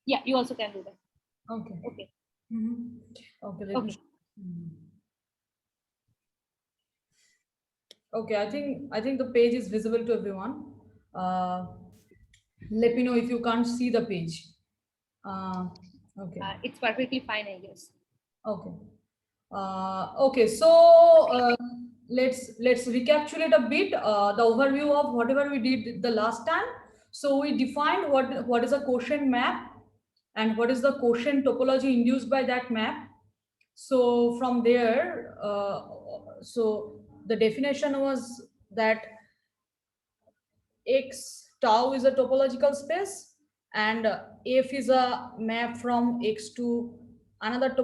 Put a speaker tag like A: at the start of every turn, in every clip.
A: Yeah, you also can do that.
B: Okay.
A: Okay.
B: Okay. Let
A: Okay.
B: me. Okay. I think the page is visible to everyone. Uh, Let me know if you can't see the page. Uh, okay.
A: It's perfectly fine, I guess.
B: Okay. Okay. So let's recapitulate a bit the overview of whatever we did the last time. So we defined what is a quotient map and what is the quotient topology induced by that map. So from there, so the definition was that X tau is a topological space and F is a map from X to another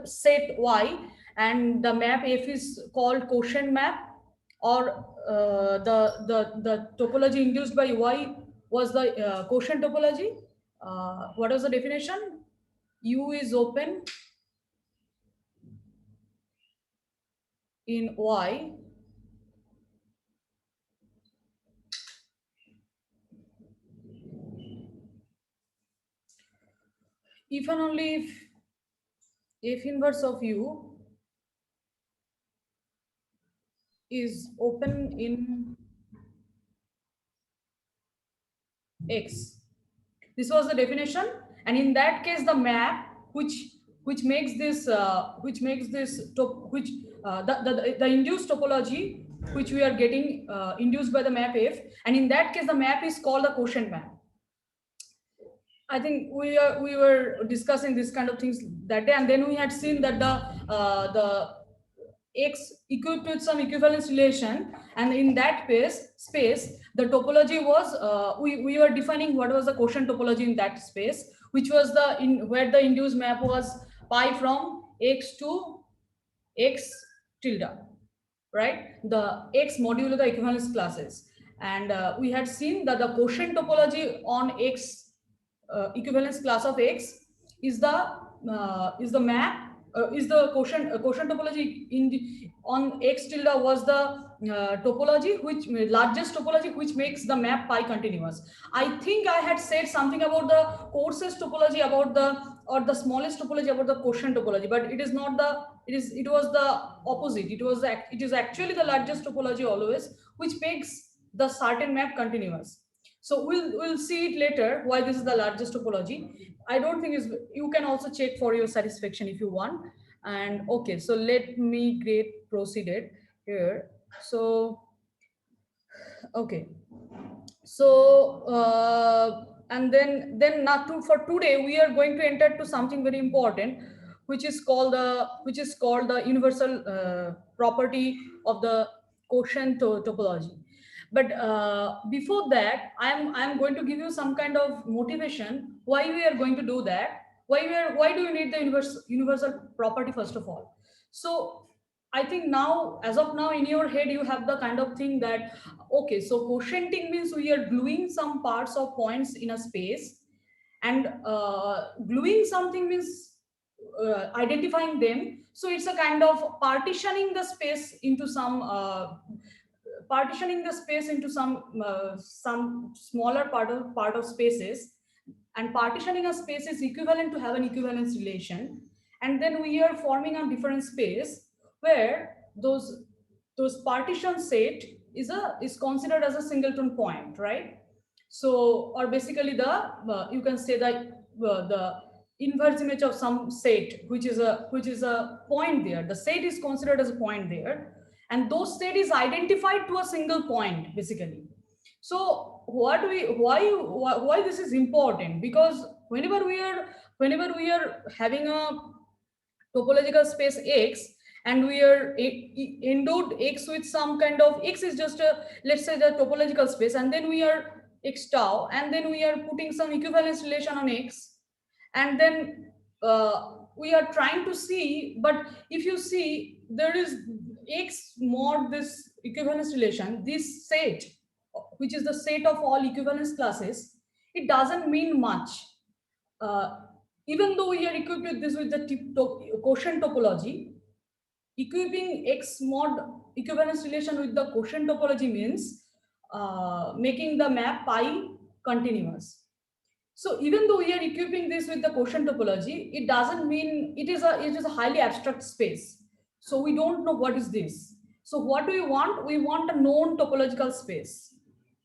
B: set Y, and the map F is called quotient map, or the topology induced by Y was the quotient topology. What was the definition? U is open in Y if and only if F inverse of U is open in X. This was the definition, and in that case, the map which makes this the induced topology which we are getting induced by the map F, and in that case, the map is called the quotient map. I think we were discussing this kind of things that day, and then we had seen that the X equipped with some equivalence relation, and in that space the topology was we were defining what was the quotient topology in that space, which was where the induced map was pi from X to X tilde, right? The X modulo the equivalence classes, and we had seen that the quotient topology on X equivalence class of X is the map is the quotient topology on X tilde was the topology which largest topology which makes the map pi continuous. I think I had said something about the coarsest topology about the smallest topology about the quotient topology, but it is not the it was the opposite. It is actually the largest topology always which makes the certain map continuous. So we'll see it later why this is the largest topology. I don't think is you can also check for your satisfaction if you want. And okay, so let me get proceeded here. So okay, so and then not to for today we are going to enter to something very important, which is called the universal property of the quotient topology. But before that, I'm going to give you some kind of motivation why we are going to do that. Why do you need the universal property first of all? So I think now, as of now, in your head, you have the kind of thing that, okay, so quotienting means we are gluing some parts of points in a space, and gluing something means identifying them. So it's a kind of partitioning the space into some smaller part of spaces, and partitioning a space is equivalent to have an equivalence relation, and then we are forming a different space where those partition set is considered as a singleton point, right? So, or basically you can say that the inverse image of some set which is a point there. The set is considered as a point there, and those set is identified to a single point basically. So why this is important? Because whenever we are having a topological space X, and we are endowed X with some kind of X is just a, let's say, the topological space, and then we are X tau, and then we are putting some equivalence relation on X, and then we are trying to see, but if you see there is X mod this equivalence relation, this set which is the set of all equivalence classes, it doesn't mean much. uh, Even though we are equipped with this with the quotient topology, equipping X mod equivalence relation with the quotient topology means making the map pi continuous. So even though we are equipping this with the quotient topology, it doesn't mean it is a highly abstract space. So we don't know what is this. So what do we want? We want a known topological space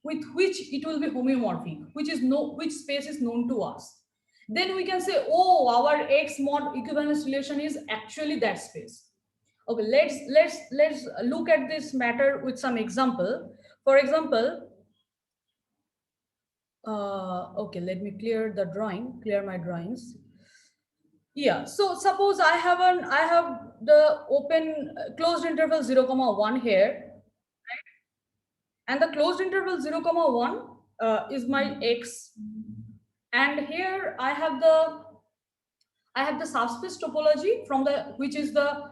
B: with which it will be homeomorphic, which space is known to us. Then we can say, oh, our X mod equivalence relation is actually that space. Okay, let's look at this matter with some example. For example, okay, let me clear my drawings. Yeah, so suppose I have the open closed interval 0 comma 1 here, and the closed interval 0 comma 1 is my X, and here I have the subspace topology from the which is the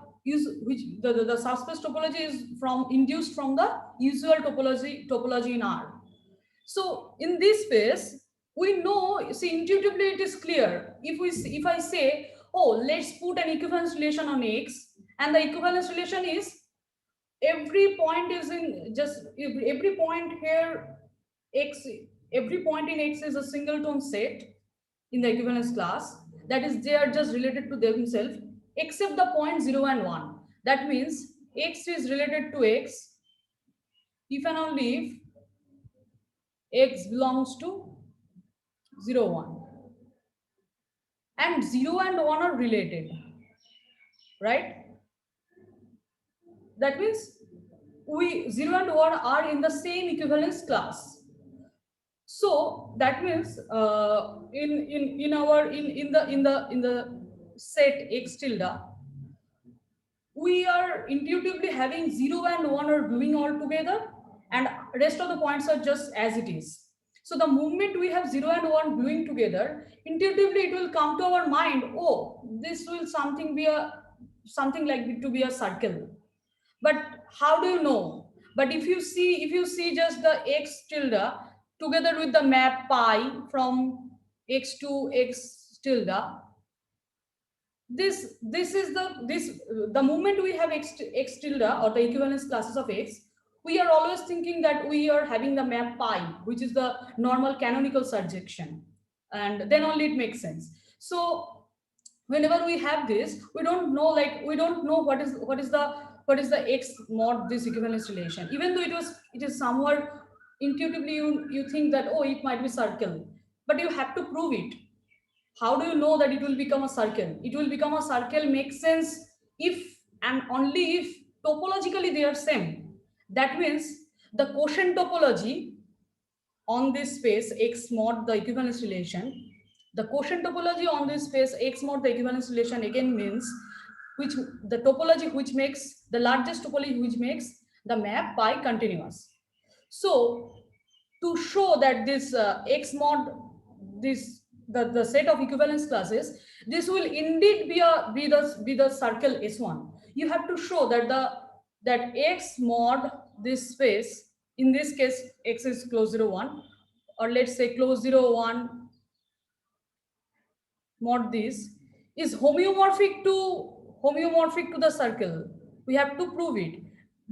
B: the subspace topology is from induced from the usual topology in R. So in this space, we know, see, intuitively it is clear. If I say, oh, let's put an equivalence relation on X, and the equivalence relation is every point is in just every point here X, every point in X is a singleton set in the equivalence class. That is, they are just related to themselves, except the point 0 and 1. That means X is related to X if and only if X belongs to 0, 1. And 0 and 1 are related, right? That means 0 and 1 are in the same equivalence class. So that means in the set X tilde, we are intuitively having 0 and 1 are gluing all together, and rest of the points are just as it is. So the moment we have 0 and 1 gluing together, intuitively it will come to our mind, oh, this will something like to be a circle. But how do you know? But if you see just the X tilde together with the map pi from X to X tilde, the moment we have X tilde or the equivalence classes of X, we are always thinking that we are having the map pi, which is the normal canonical surjection, and then only it makes sense. So whenever we have this, we don't know what is the X mod this equivalence relation, even though it is somewhere intuitively you think that, oh, it might be circle, but you have to prove it. How do you know that it will become a circle? It will become a circle makes sense if and only if topologically they are same. That means the quotient topology on this space X mod the equivalence relation, the quotient topology on this space X mod the equivalence relation again means which the topology which makes the largest topology which makes the map pi continuous. So to show that this X mod this the set of equivalence classes, this will indeed be the circle S1. You have to show that that X mod this space, in this case X is close 0 1, or let's say close 0 1 mod this is homeomorphic to the circle. We have to prove it.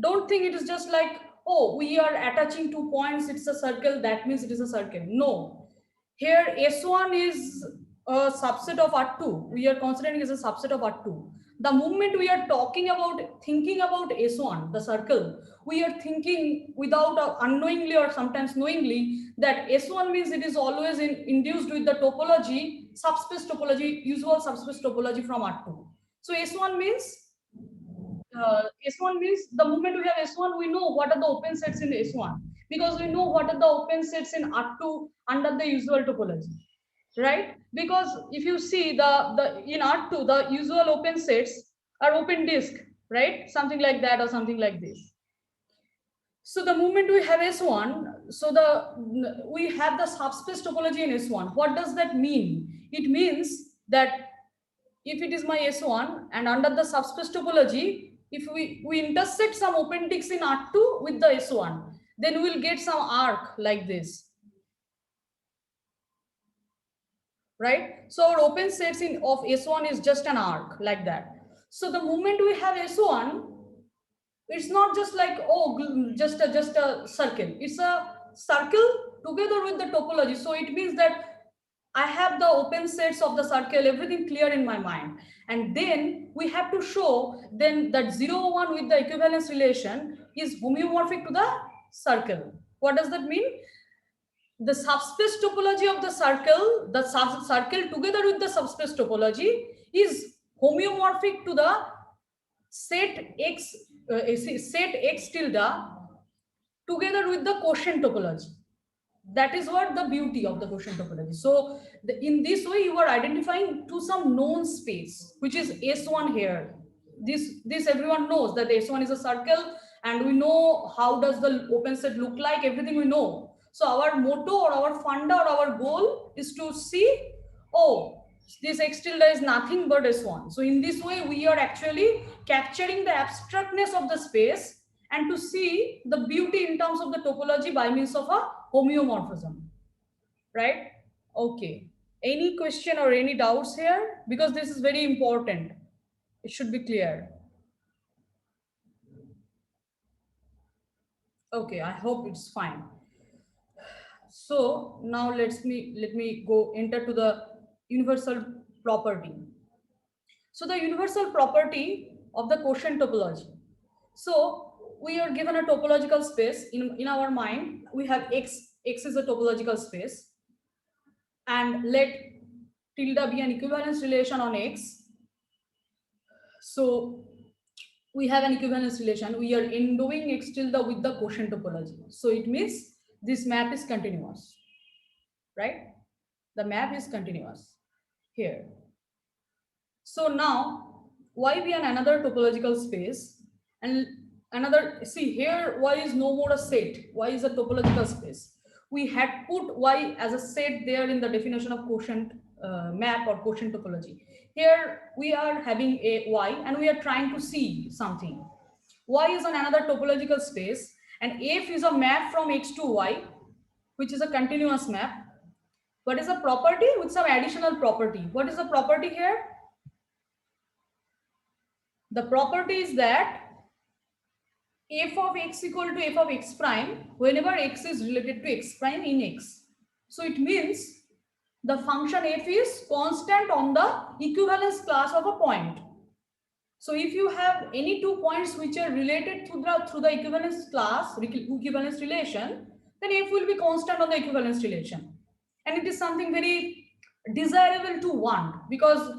B: Don't think it is just like, oh, we are attaching 2 points, it's a circle, that means it is a circle. No, here S1 is a subset of R2. We are considering as a subset of R2. The moment we are thinking about S1, the circle, we are thinking without unknowingly or sometimes knowingly that S1 means it is always induced with the topology, usual subspace topology from R2. So S1 means the moment we have S1, we know what are the open sets in S1, because we know what are the open sets in R2 under the usual topology, right? Because if you see the in R2, the usual open sets are open disk, right? Something like that or something like this. So the moment we have S1, so we have the subspace topology in S1. What does that mean? It means that if it is my S1 and under the subspace topology, if we intersect some open disks in R2 with the S1, then we'll get some arc like this, right? So our open sets of S1 is just an arc like that. So the moment we have S1, it's not just like, oh, just a circle. It's a circle together with the topology. So it means that I have the open sets of the circle, everything clear in my mind. And then we have to show then that 0, 1 with the equivalence relation is homeomorphic to the circle. What does that mean? The subspace topology of the circle together with the subspace topology is homeomorphic to the set x tilde together with the quotient topology. That is what the beauty of the quotient topology. So in this way, you are identifying to some known space, which is S1 here. This everyone knows that S1 is a circle, and we know how does the open set look like, everything we know. So our motto or our funda or our goal is to see, oh, this X tilde is nothing but S1. So in this way, we are actually capturing the abstractness of the space and to see the beauty in terms of the topology by means of a homeomorphism, right? Okay. Any question or any doubts here? Because this is very important. It should be clear. Okay, I hope it's fine. So now let me go enter to the universal property. So the universal property of the quotient topology. So we are given a topological space in our mind. We have x is a topological space, and let tilde be an equivalence relation on x. So we have an equivalence relation. We are endowing x tilde with the quotient topology. So it means this map is continuous, right? The map is continuous here. So now y be an another topological space, and another, see here, y is no more a set, y is a topological space. We had put y as a set there in the definition of quotient map or quotient topology. Here we are having a y and we are trying to see something. Y is on another topological space, and f is a map from x to y, which is a continuous map. What is the property? With some additional property. What is the property here? The property is that f of x equal to f of x prime whenever x is related to x prime in x. So it means the function f is constant on the equivalence class of a point. So if you have any two points which are related through the equivalence class, equivalence relation, then f will be constant on the equivalence relation. And it is something very desirable to want, because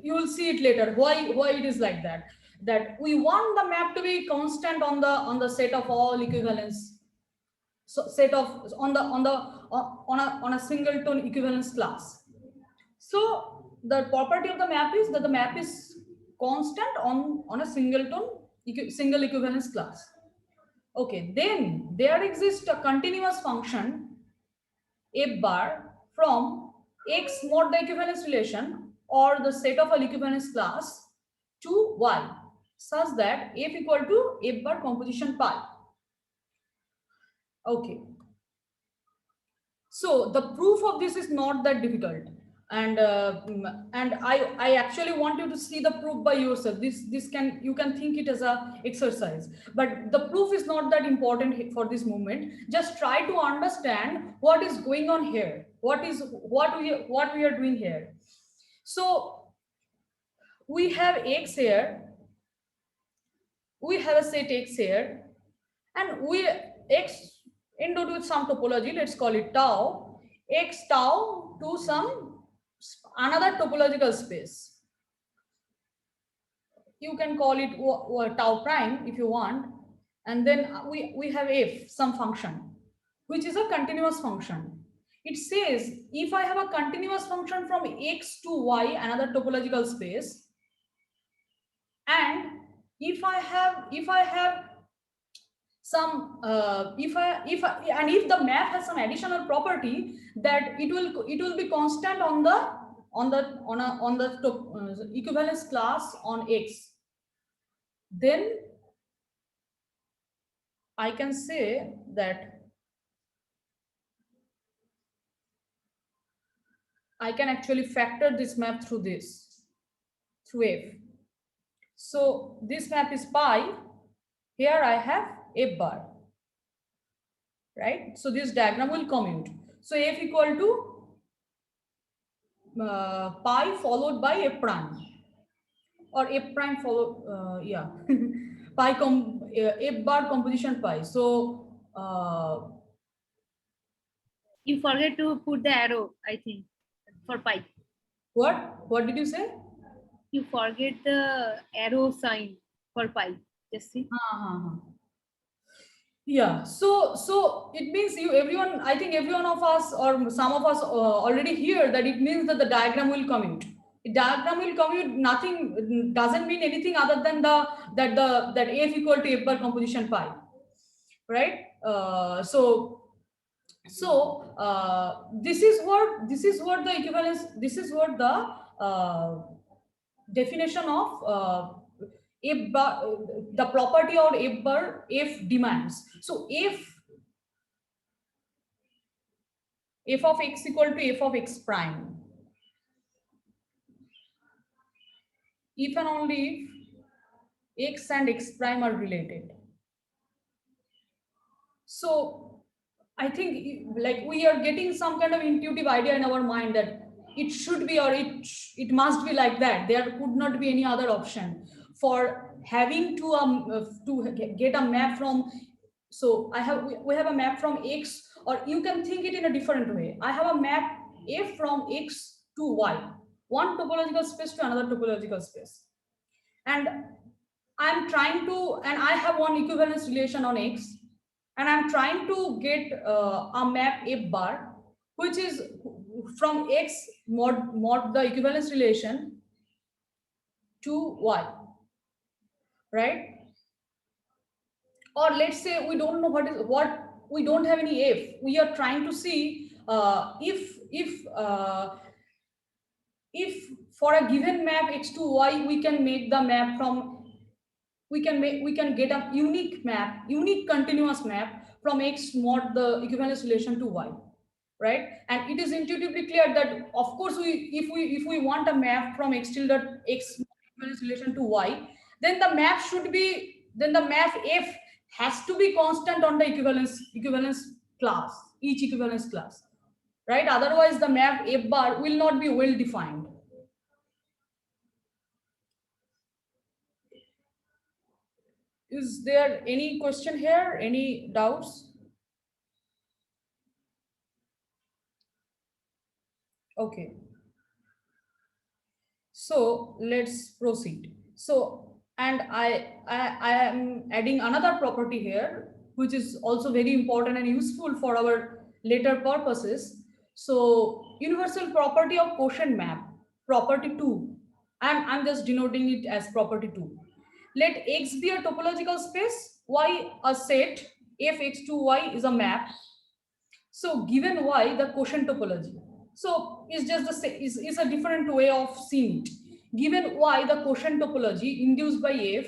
B: you will see it later why it is like that, that we want the map to be constant on the set of all equivalence, so set of on a singleton equivalence class. So the property of the map is that the map is constant on a single equivalence class. Okay, then there exists a continuous function f bar from x mod the equivalence relation or the set of an equivalence class to y, such that f equal to f bar composition pi. Okay. So the proof of this is not that difficult, and I actually want you to see the proof by yourself. You can think it as a exercise, but the proof is not that important for this moment. Just try to understand what is going on here. What we are doing here. So we have x here. We have a set x here, and we x endowed with some topology. Let's call it tau. X tau to some another topological space. You can call it tau prime if you want, and then we have f, some function, which is a continuous function. It says if I have a continuous function from x to y, another topological space, and if I have some if the map has some additional property that it will be constant on the equivalence class on x, then I can say that I can actually factor this map through f. So this map is pi. Here I have f bar, right? So this diagram will commute. So f equal to pi followed by f prime, or f prime followed, yeah, f bar composition pi. So
A: You forget to put the arrow, I think, for pi.
B: what did you say?
A: You forget the arrow sign for pi. Just see.
B: Yeah, so it means you everyone, I think every one of us or some of us already hear that it means that the diagram will commute. The diagram will commute, nothing doesn't mean anything other than that f equal to f bar composition pi, right? This is what the equivalence, this is what the definition of f bar, the property or f bar f demands. So f of x equal to f of x prime, if and only if x and x prime are related. So I think like we are getting some kind of intuitive idea in our mind that it should be, or it must be like that. There could not be any other option for having to get a map from. So we have a map from x, or you can think it in a different way. I have a map f from x to y, one topological space to another topological space, and I'm trying to, and I have one equivalence relation on x, and I'm trying to get a map f bar, which is from x mod the equivalence relation to y, right? Or let's say we don't know what we don't have any f. We are trying to see if for a given map x to y we can make the map from, we can get a unique continuous map from x mod the equivalence relation to y, right? And it is intuitively clear that of course if we want a map from x tilde x equivalence relation to y, then the map should be, then the map f has to be constant on the equivalence class, each equivalence class, right? Otherwise the map f bar will not be well defined. Is there any question here? Any doubts? Okay. So let's proceed. So, and I am adding another property here, which is also very important and useful for our later purposes. So universal property of quotient map, property 2. I'm just denoting it as property 2. Let X be a topological space, Y a set, f x to y is a map. So given Y, the quotient topology. So it's just is a different way of seeing it. Given Y, the quotient topology induced by F,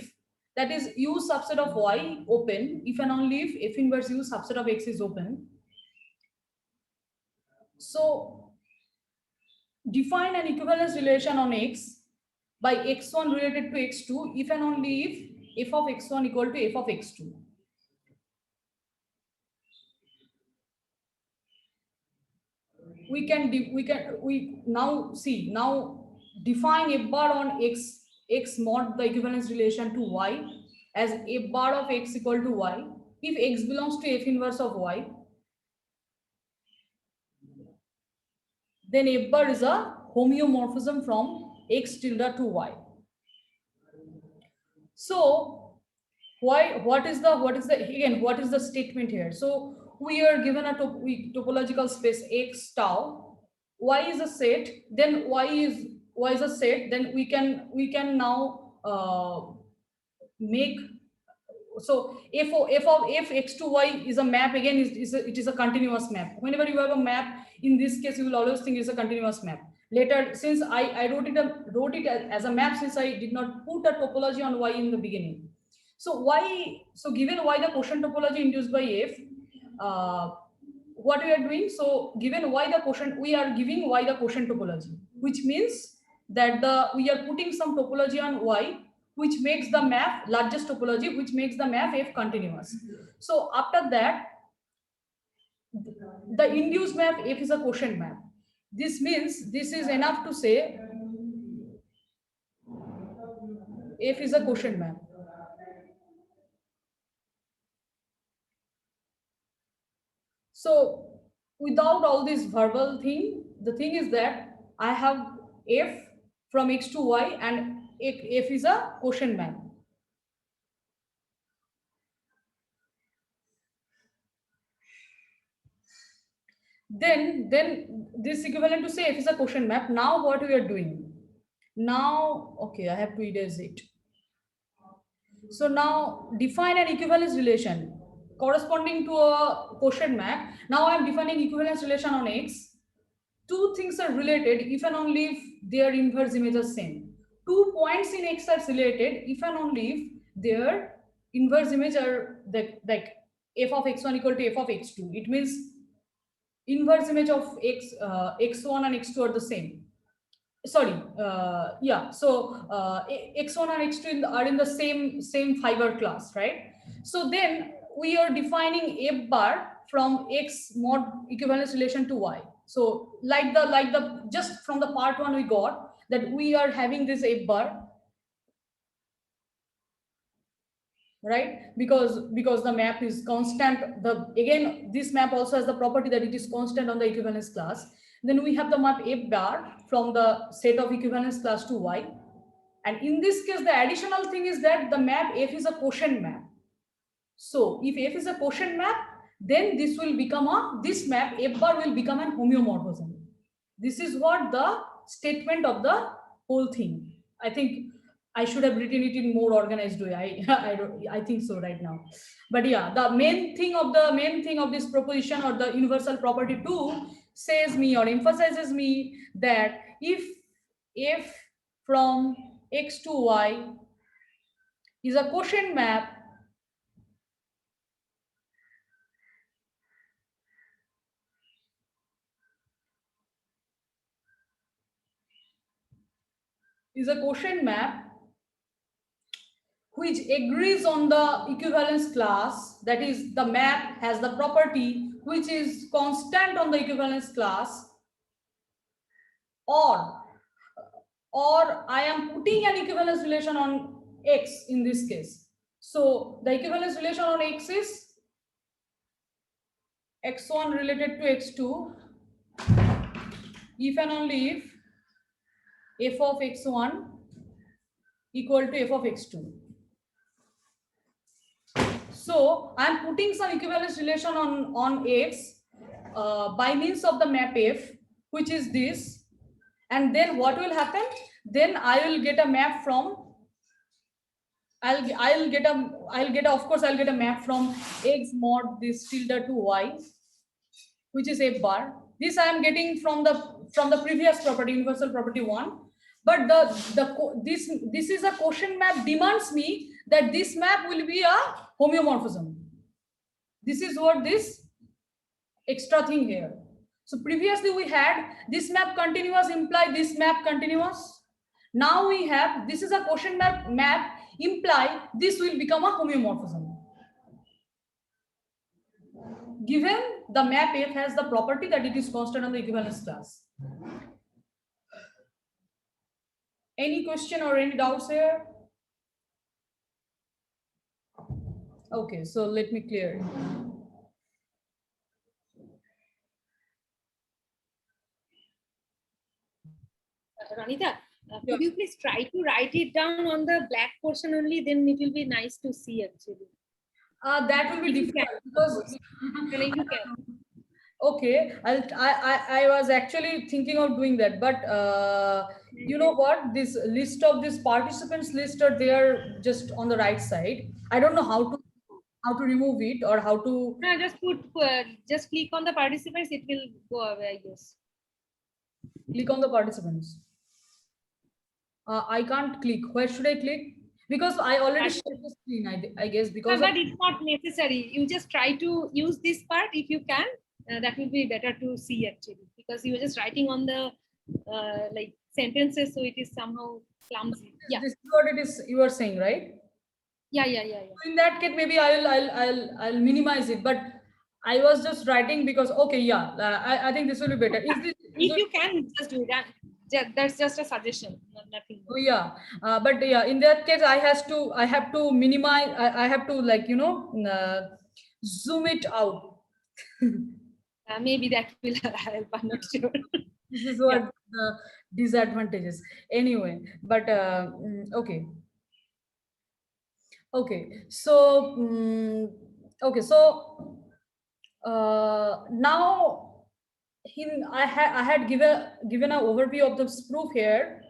B: that is U subset of Y open, if and only if F inverse U subset of X is open. So define an equivalence relation on X by X1 related to X2, if and only if F of X1 equal to F of X2. We now see, now define f bar on x mod the equivalence relation to y as f bar of x equal to y if x belongs to f inverse of y, then f bar is a homeomorphism from x tilde to y. So what is the statement here? So we are given a topological space x tau, y is a set, then y is a set, then we can now make, so f x to y is a map, again it is a continuous map. Whenever you have a map, in this case you will always think it's a continuous map. Later, since I wrote it as a map, since I did not put a topology on y in the beginning. So given y the quotient topology induced by f, what we are doing, so given y the quotient, we are giving y the quotient topology, which means that we are putting some topology on y, which makes the map largest topology, which makes the map f continuous. So after that, the induced map F is a quotient map. This means this is enough to say F is a quotient map. So without all this verbal thing, the thing is that I have F from X to Y and F is a quotient map. Then this equivalent to say F is a quotient map. Now what we are doing? Now, okay, I have to erase it. So now define an equivalence relation corresponding to a quotient map. Now I am defining equivalence relation on X. Two things are related if and only if their inverse image are same. 2 points in X are related if and only if their inverse image are like f of x1 equal to f of x2. It means inverse image of x1 and x2 are the same. Sorry, yeah. So x1 and x2 are in the same fiber class, right? So then we are defining f bar from x mod equivalence relation to y. So like the just from the part one we got that we are having this f bar, right? Because the map is constant. Again this map also has the property that it is constant on the equivalence class. Then we have the map f bar from the set of equivalence class to y. And in this case, the additional thing is that the map F is a quotient map. So if F is a quotient map, then this map F bar will become an homeomorphism. This is what the statement of the whole thing. I think I should have written it in more organized way. I think so right now. But yeah, the main thing of this proposition or the universal property 2 says me or emphasizes me that if F from X to Y is a quotient map, which agrees on the equivalence class, that is the map has the property which is constant on the equivalence class, or I am putting an equivalence relation on X in this case. So the equivalence relation on X is x1 related to x2 if and only if f of x1 equal to f of x2. So I am putting some equivalence relation on X by means of the map F, which is this. And then what will happen? Then I will get a map from, I'll get a map from X mod this tilde to Y, which is F bar. This I am getting from the previous property, universal property 1. But this is a quotient map demands me that this map will be a homeomorphism. This is what this extra thing here. So previously we had this map continuous imply this map continuous. Now we have this is a quotient map imply this will become a homeomorphism. Given the map F has the property that it is constant on the equivalence class. Any question or any doubts here? Okay, so let me clear it.
A: Ranita, could you please try to write it down on the black portion only? Then it will be nice to see actually.
B: That will be difficult because
A: You can.
B: okay, I was actually thinking of doing that, but you know what? This list of these participants list are there just on the right side. I don't know how to remove it or how to.
A: No, just click on the participants. It will go away, I guess.
B: Click on the participants. I can't click. Where should I click? Because I already shared the screen, I guess. Because
A: but it's not necessary. You just try to use this part if you can. That will be better to see actually, because you are just writing on the like sentences, so it is somehow clumsy. Yeah.
B: This is what it is you are saying, right?
A: Yeah.
B: In that case, maybe I'll minimize it. But I was just writing because, okay, yeah, I think this will be better. Is this,
A: If you can just do that, that's just a suggestion, nothing
B: oh,
A: more.
B: yeah, but yeah, in that case, I have to minimize, I have to, like, zoom it out.
A: Maybe that will help. I'm not sure.
B: This is
A: Yeah.
B: what the disadvantages. Anyway, but okay. Okay, so now I had given an overview of this proof here.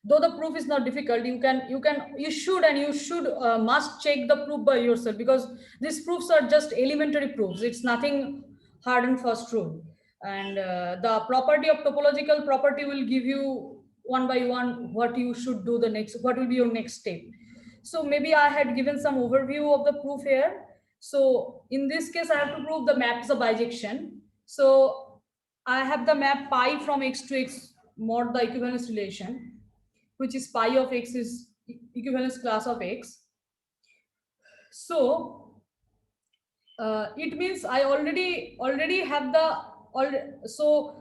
B: Though the proof is not difficult, you should must check the proof by yourself, because these proofs are just elementary proofs. It's nothing hard and fast rule. And the property of topological property will give you one by one what you should do the next, what will be your next step. So maybe I had given some overview of the proof here. So in this case, I have to prove the map is a bijection. So I have the map pi from x to x mod the equivalence relation, which is pi of x is equivalence class of x. So it means I already have the so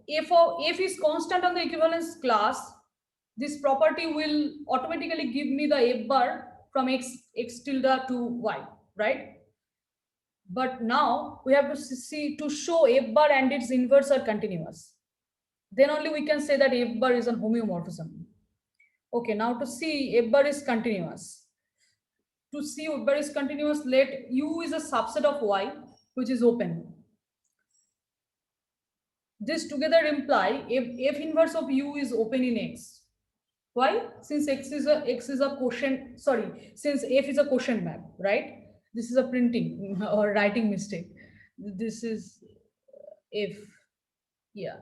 B: if is constant on the equivalence class, this property will automatically give me the f bar from x tilde to y, right? But now we have to see to show f bar and its inverse are continuous. Then only we can say that f bar is a homeomorphism. Okay, now to see f bar is continuous. To see f bar is continuous, let u is a subset of y, which is open. This together imply if f inverse of u is open in x. Why? Since x is a quotient, sorry, since f is a quotient map, right? This is a printing or writing mistake. This is f, yeah.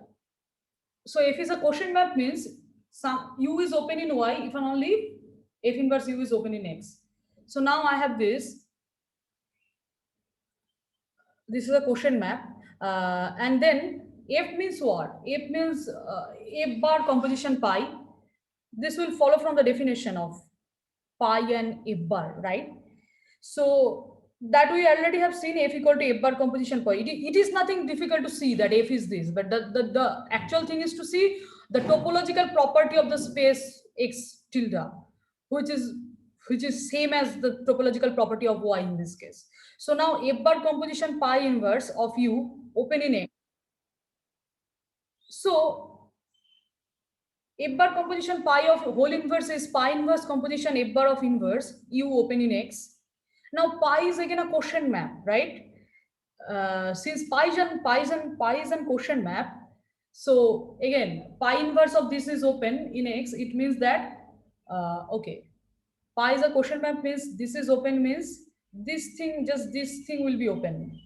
B: So f is a quotient map means some u is open in y if and only f inverse u is open in x. So now I have this. This is a quotient map, and then f means what? F means f bar composition pi. This will follow from the definition of pi and f bar, right? So that we already have seen f equal to f bar composition pi. It is nothing difficult to see that f is this, but the actual thing is to see the topological property of the space x tilde, which is same as the topological property of y in this case. So now f bar composition pi inverse of u open in x. So f bar composition pi of whole inverse is pi inverse composition f bar of inverse u open in x. Now pi is again a quotient map, right? Since pi is an quotient map, so again pi inverse of this is open in x. It means that okay, pi is a quotient map means this is open means this thing, just this thing will be open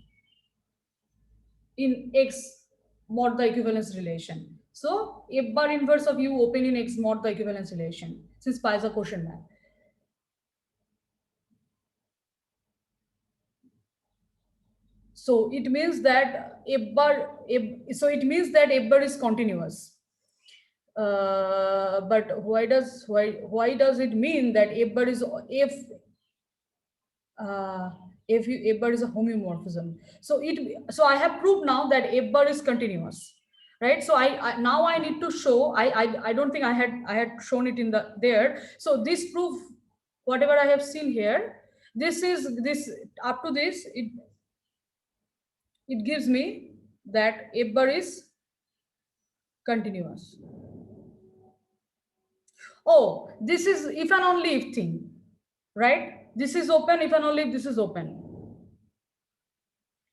B: in x mod the equivalence relation. So f bar inverse of u open in x mod the equivalence relation, since pi is a quotient map. So it means that it means that f bar is continuous. But why does it mean that f bar is f bar is a homeomorphism? So I have proved now that f bar is continuous, right? So I now I need to show, I don't think I had shown it in the there. So this proof, whatever I have seen here, this up to this, it gives me that f bar is continuous. Oh, this is if and only if thing, right? This is open if and only if this is open.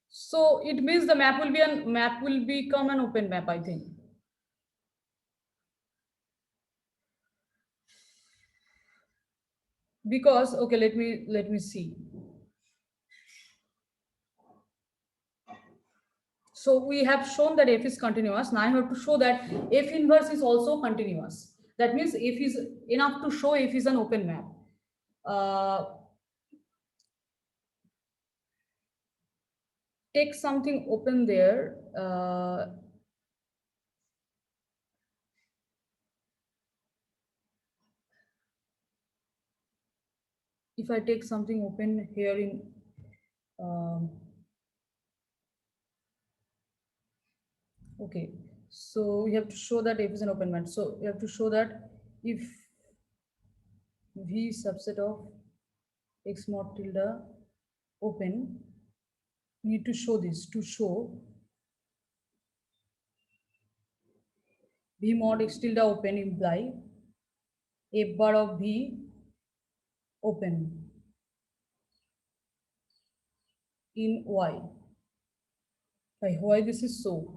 B: So it means the map will become an open map, I think. Because okay, let me see. So we have shown that f is continuous. Now I have to show that f inverse is also continuous. That means f is enough to show f is an open map. Take something open there. If I take something open here in Okay, so we have to show that F is an open map. So we have to show that if V subset of X mod tilde open, we need to show this. To show V mod X tilde open imply F bar of V open in Y. Why this is so?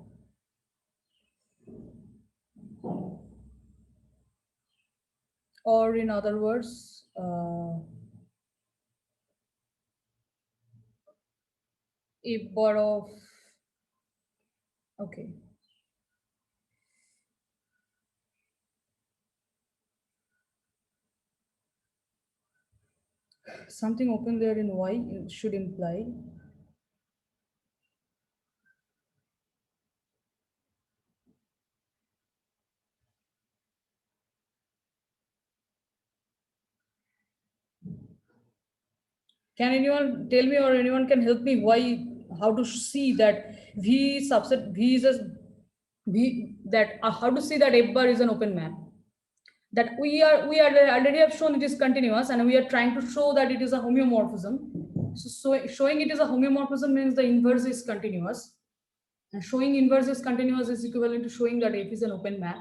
B: Or in other words, F bar of, okay. Something open there in Y should imply can anyone tell me or anyone can help me why, how to see that V subset V is a V that how to see that F bar is an open map? That we are already have shown it is continuous and we are trying to show that it is a homeomorphism. So showing it is a homeomorphism means the inverse is continuous. And showing inverse is continuous is equivalent to showing that F is an open map.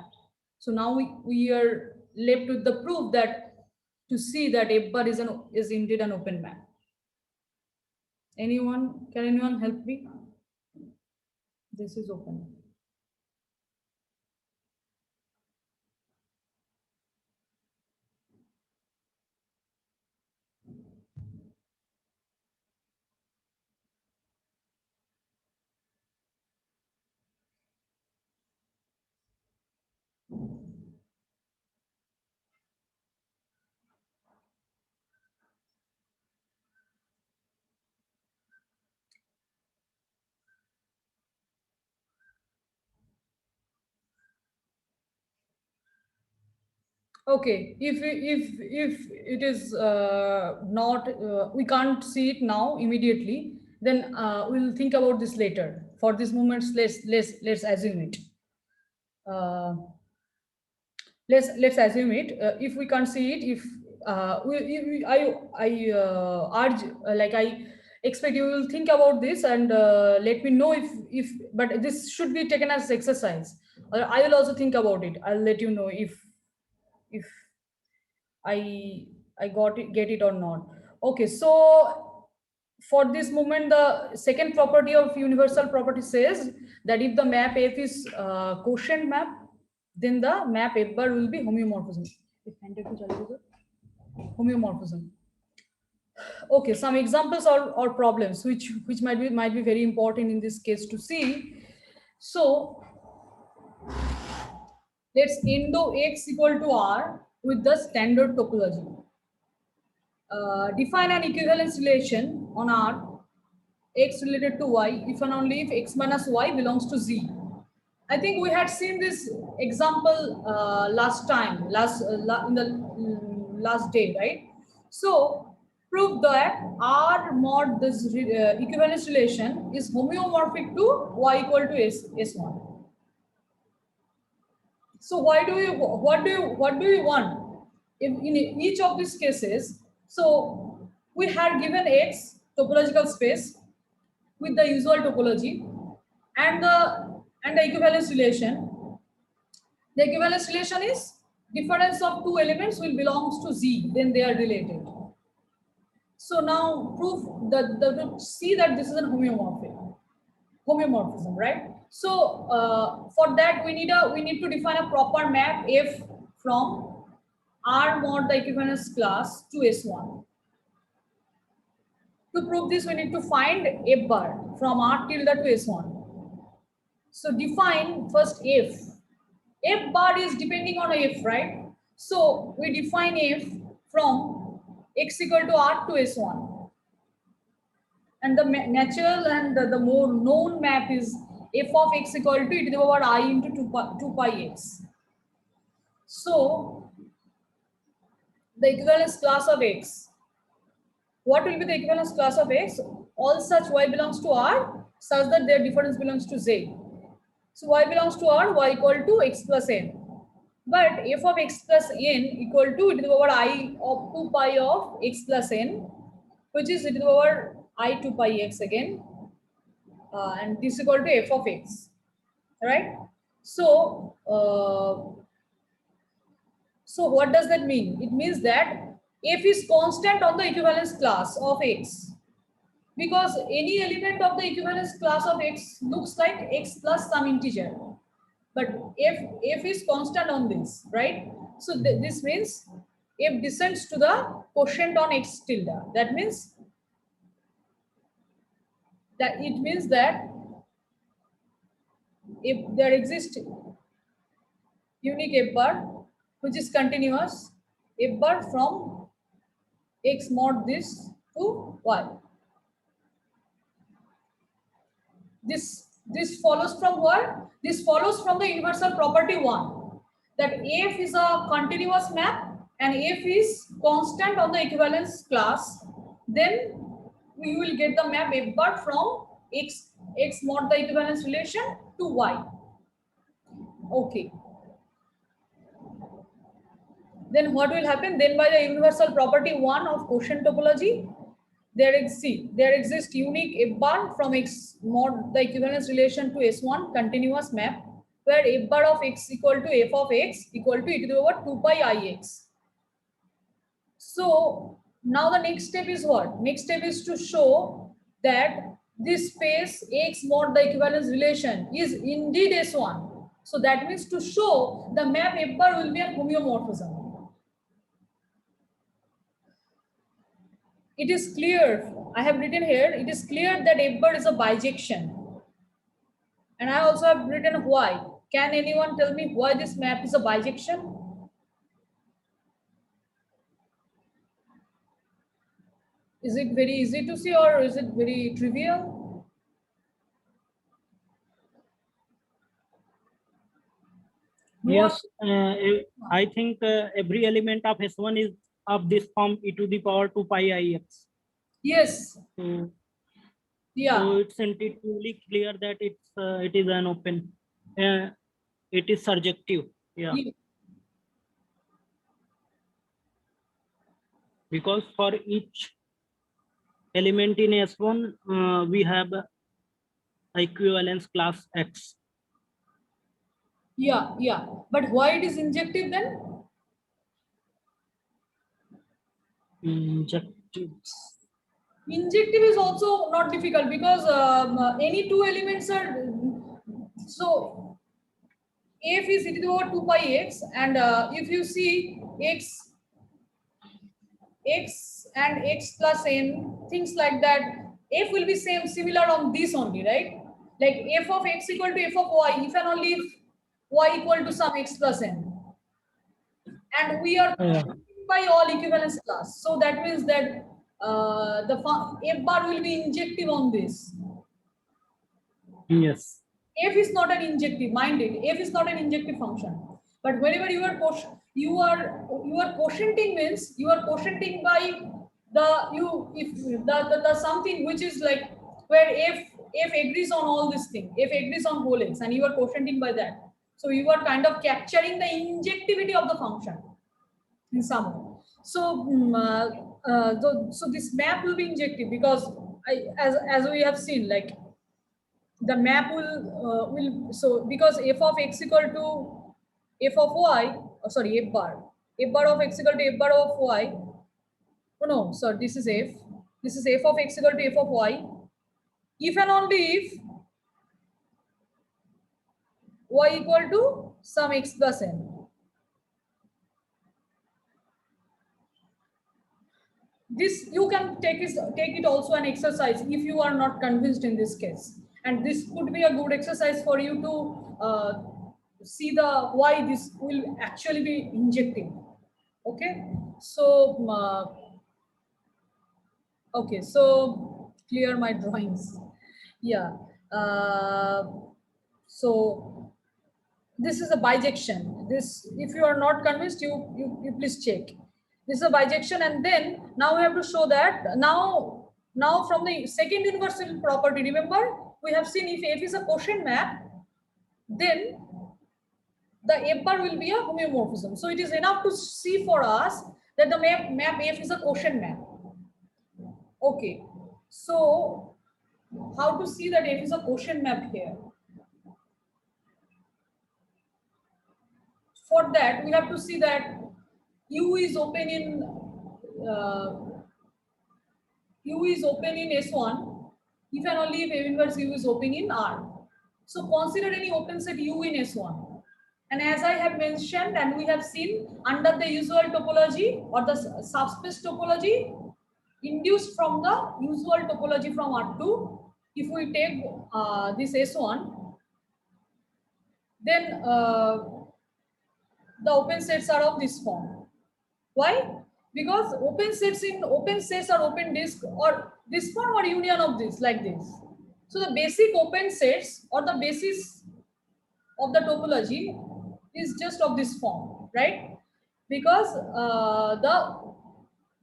B: So now we are left with the proof that to see that F bar is indeed an open map. Anyone, can anyone help me? This is open. Okay, if it is not we can't see it now immediately, then we'll think about this later. For this moment, let's assume it. Uh, let's assume it. If we can't see it, if I urge like I expect you will think about this and let me know if but this should be taken as exercise. I will also think about it. I'll let you know if I got it, get it or not. Okay, so for this moment, the second property of universal property says that if the map F is quotient map, then the map F bar will be homeomorphism. Homeomorphism. Okay, some examples or problems which might be very important in this case to see. So let's endo x equal to r with the standard topology. Define an equivalence relation on R x related to y if and only if x minus y belongs to z. I think we had seen this example last time, in the last day, right? So prove that R mod this equivalence relation is homeomorphic to y equal to s1. So what do you want? If in each of these cases, so we had given X topological space with the usual topology and the equivalence relation. The equivalence relation is difference of two elements will belongs to Z, then they are related. So now prove to see that this is a homeomorphism, right? So for that we need to define a proper map F from R mod the equivalence class to S1. To prove this, we need to find F bar from R tilde to S1. So define first F. F bar is depending on F, right? So we define F from x equal to R to S1. And the natural and the more known map is f of x equal to e to the power I into 2 pi x. So the equivalence class of x. What will be the equivalence class of x? All such y belongs to R such that their difference belongs to z. So y belongs to R, y equal to x plus n. But f of x plus n equal to e to the power I of 2 pi of x plus n, which is e to the power I 2 pi x again. And this is equal to f of x, right? So, so what does that mean? It means that f is constant on the equivalence class of x, because any element of the equivalence class of x looks like x plus some integer. But f is constant on this, right? So this means f descends to the quotient on x tilde. That means that it means that if there exists unique f bar which is continuous, f bar from x mod this to y. This follows from what? This follows from the universal property 1, that f is a continuous map and f is constant on the equivalence class. Then we will get the map f bar from x mod the equivalence relation to y. Okay. Then what will happen? Then by the universal property 1 of quotient topology, there exists unique f bar from x mod the equivalence relation to S1 continuous map, where f bar of x equal to f of x equal to e to the power 2 pi ix. So now the next step is what? Next step is to show that this space x mod the equivalence relation is indeed S1. So that means to show the map f bar will be a homeomorphism. It is clear, I have written here, it is clear that f bar is a bijection. And I also have written why. Can anyone tell me why this map is a bijection? Is it very easy to see or is it very trivial?
C: Yes, I think every element of S1 is of this form e to the power 2 pi ix.
B: Yes.
C: So,
B: Yeah.
C: so it's intuitively clear that it is an open. It is surjective. Yeah. Because for each element in S1, we have equivalence class X.
B: Yeah. But why it is injective then?
C: Injective.
B: Injective is also not difficult because any two elements are, so f is e to the power 2 pi x, and if you see x and x plus n, things like that, f will be similar on this only, right? Like f of x equal to f of y, if and only if y equal to some x plus n. And we are by all equivalence class. So that means that the f bar will be injective on this.
C: Yes.
B: F is not an injective, mind it. F is not an injective function. But whenever you are quotienting means you are quotienting by the something which is like where f agrees on all this thing, f agrees on whole x, and you are quotienting by that. So you are kind of capturing the injectivity of the function in some way. So so this map will be injective because as we have seen, like the map will so because f of x equal to f of y, sorry, f bar of x equal to f bar of y. Oh no, so this is f of x equal to f of y. If and only if y equal to some x plus n. This you can take it also an exercise if you are not convinced in this case, and this could be a good exercise for you to see the why this will actually be injecting. Okay, so okay, so clear my drawings. Yeah. So this is a bijection. This, if you are not convinced, you please check. This is a bijection, and then now we have to show that now from the second universal property, remember we have seen if f is a quotient map, then the F bar will be a homeomorphism. So it is enough to see for us that the map F is a quotient map. Okay, so how to see that F is a quotient map here? For that, we have to see that U is open in S1 if and only if A inverse U is open in R. So consider any open set U in S1. And as I have mentioned and we have seen under the usual topology or the subspace topology induced from the usual topology from R2, if we take this S1, then the open sets are of this form. Why? Because open sets are open disk or this form or union of this like this. So the basic open sets or the basis of the topology is just of this form, right? Because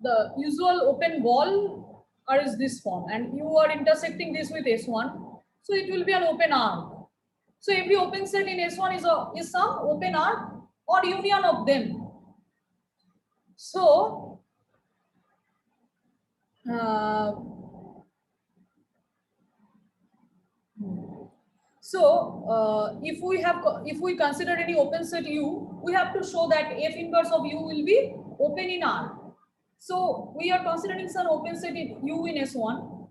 B: the usual open ball is this form and you are intersecting this with S1, so it will be an open arc. So every open set in S1 is some open arc or union of them. So if we consider any open set U, we have to show that F inverse of U will be open in R. So we are considering some open set in U in S1,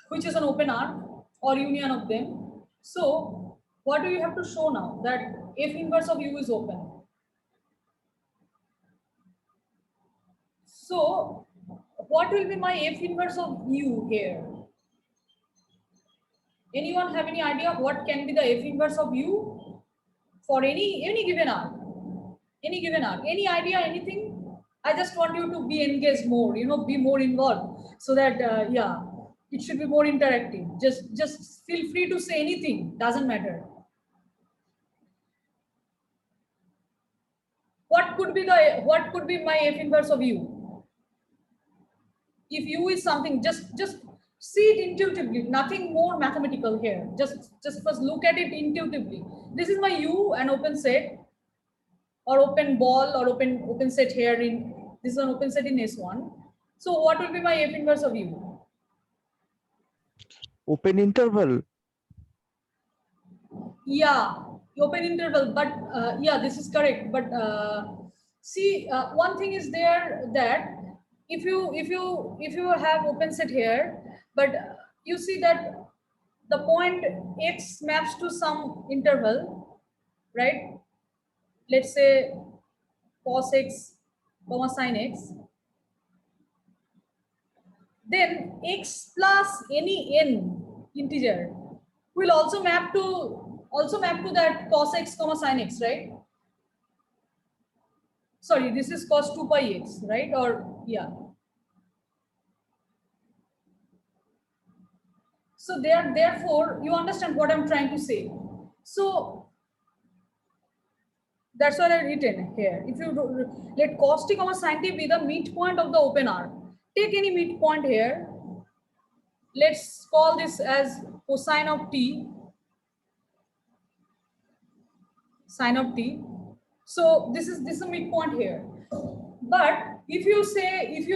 B: which is an open R or union of them. So what do you have to show now? That F inverse of U is open. So what will be my F inverse of U here? Anyone have any idea what can be the F inverse of U for any given R? Any given R? Any idea, anything? I just want you to be engaged more, be more involved so that, yeah, it should be more interactive. Just feel free to say anything, doesn't matter. What could be my F inverse of U? If U is something, just see it intuitively, nothing more mathematical here. Just first look at it intuitively. This is my U, an open set or open ball or open set here this is an open set in S1. So what will be my F inverse of U?
D: Open interval.
B: Yeah, open interval, but yeah, this is correct. But see, one thing is there that if you have open set here, but you see that the point X maps to some interval, right? Let's say cos X, comma sin X. Then X plus any n integer will also map to that cos X, comma sin X, right? Sorry, this is cos 2 pi X, right? Or yeah. So therefore, you understand what I'm trying to say. So that's what I've written here. If you let cos t, comma sin t be the midpoint of the open arc, take any midpoint here. Let's call this as cosine of t, sine of t. So this is a midpoint here. But if you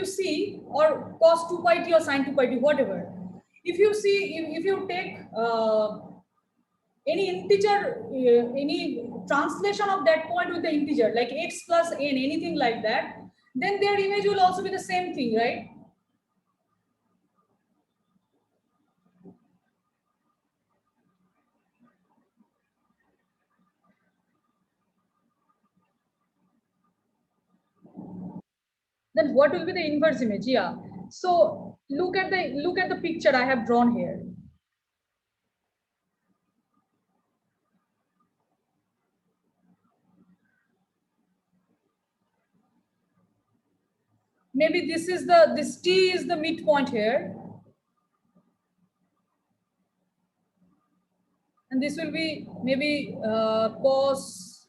B: see or cos 2 pi t or sin 2 pi t, whatever, if you take any integer, any translation of that point with the integer like x plus n, anything like that, then their image will also be the same thing, right? Then what will be the inverse image? Yeah. So look at the picture I have drawn here. Maybe this t is the midpoint here. And this will be maybe cos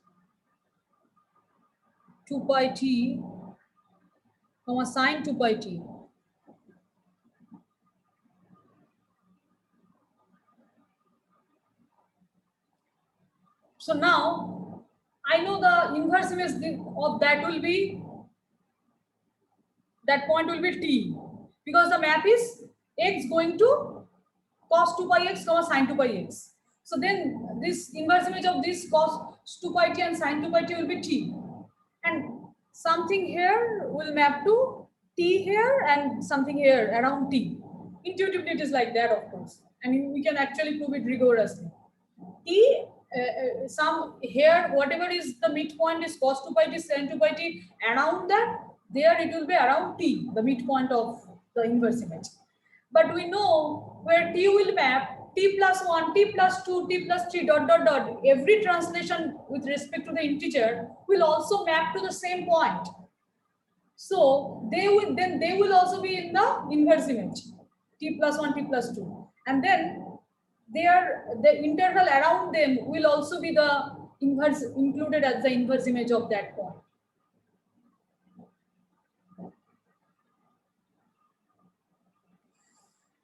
B: 2 pi t, comma sin 2 pi t. So now I know the inverse image of that will be, that point will be t, because the map is x going to cos 2 pi x comma sin 2 pi x. So then this inverse image of this cos 2 pi t and sin 2 pi t will be t, and something here will map to t here and something here around t. Intuitively it is like that, of course, and we can actually prove it rigorously. T some here, whatever is the midpoint is cos 2 pi t sin 2 pi t, around that there it will be around t, the midpoint of the inverse image. But we know where t will map t plus 1, t plus 2, t plus 3 dot dot dot. Every translation with respect to the integer will also map to the same point. So they will also be in the inverse image, t plus 1, t plus 2, and then the interval around them will also be the inverse, included as the inverse image of that point.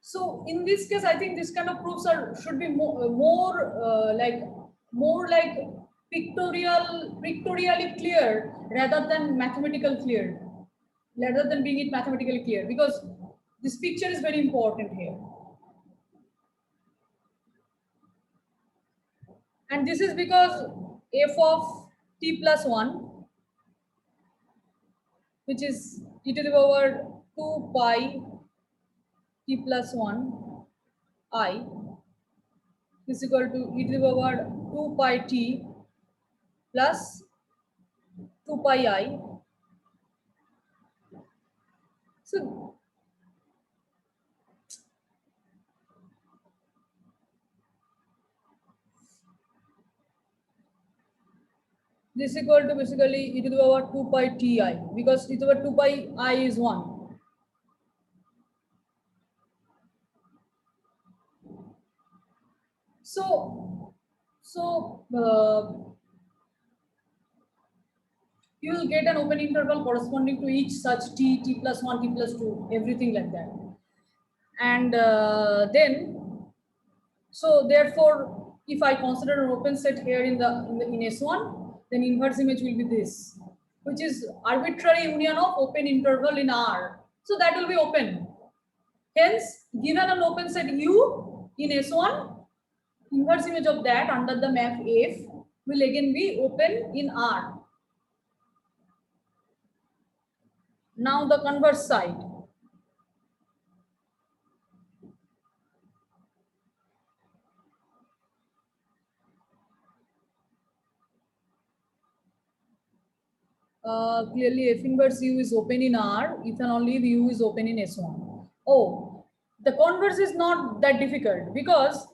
B: So in this case, I think this kind of proofs should be more like pictorially clear rather than mathematical clear, rather than being it mathematically clear, because this picture is very important here. And this is because f of t plus 1, which is e to the power 2 pi t plus 1 I, is equal to e to the power 2 pi t plus 2 pi I. So this is equal to basically e to the power 2 pi ti, because e to the power 2 pi I is 1. So you will get an open interval corresponding to each such t, t plus 1, t plus 2, everything like that. And then, so therefore, if I consider an open set here in S1, then inverse image will be this, which is arbitrary union of open interval in R. So that will be open. Hence, given an open set U in S1, inverse image of that under the map F will again be open in R. Now the converse side. Clearly F inverse U is open in R, if and only if U is open in S1. Oh, the converse is not that difficult, because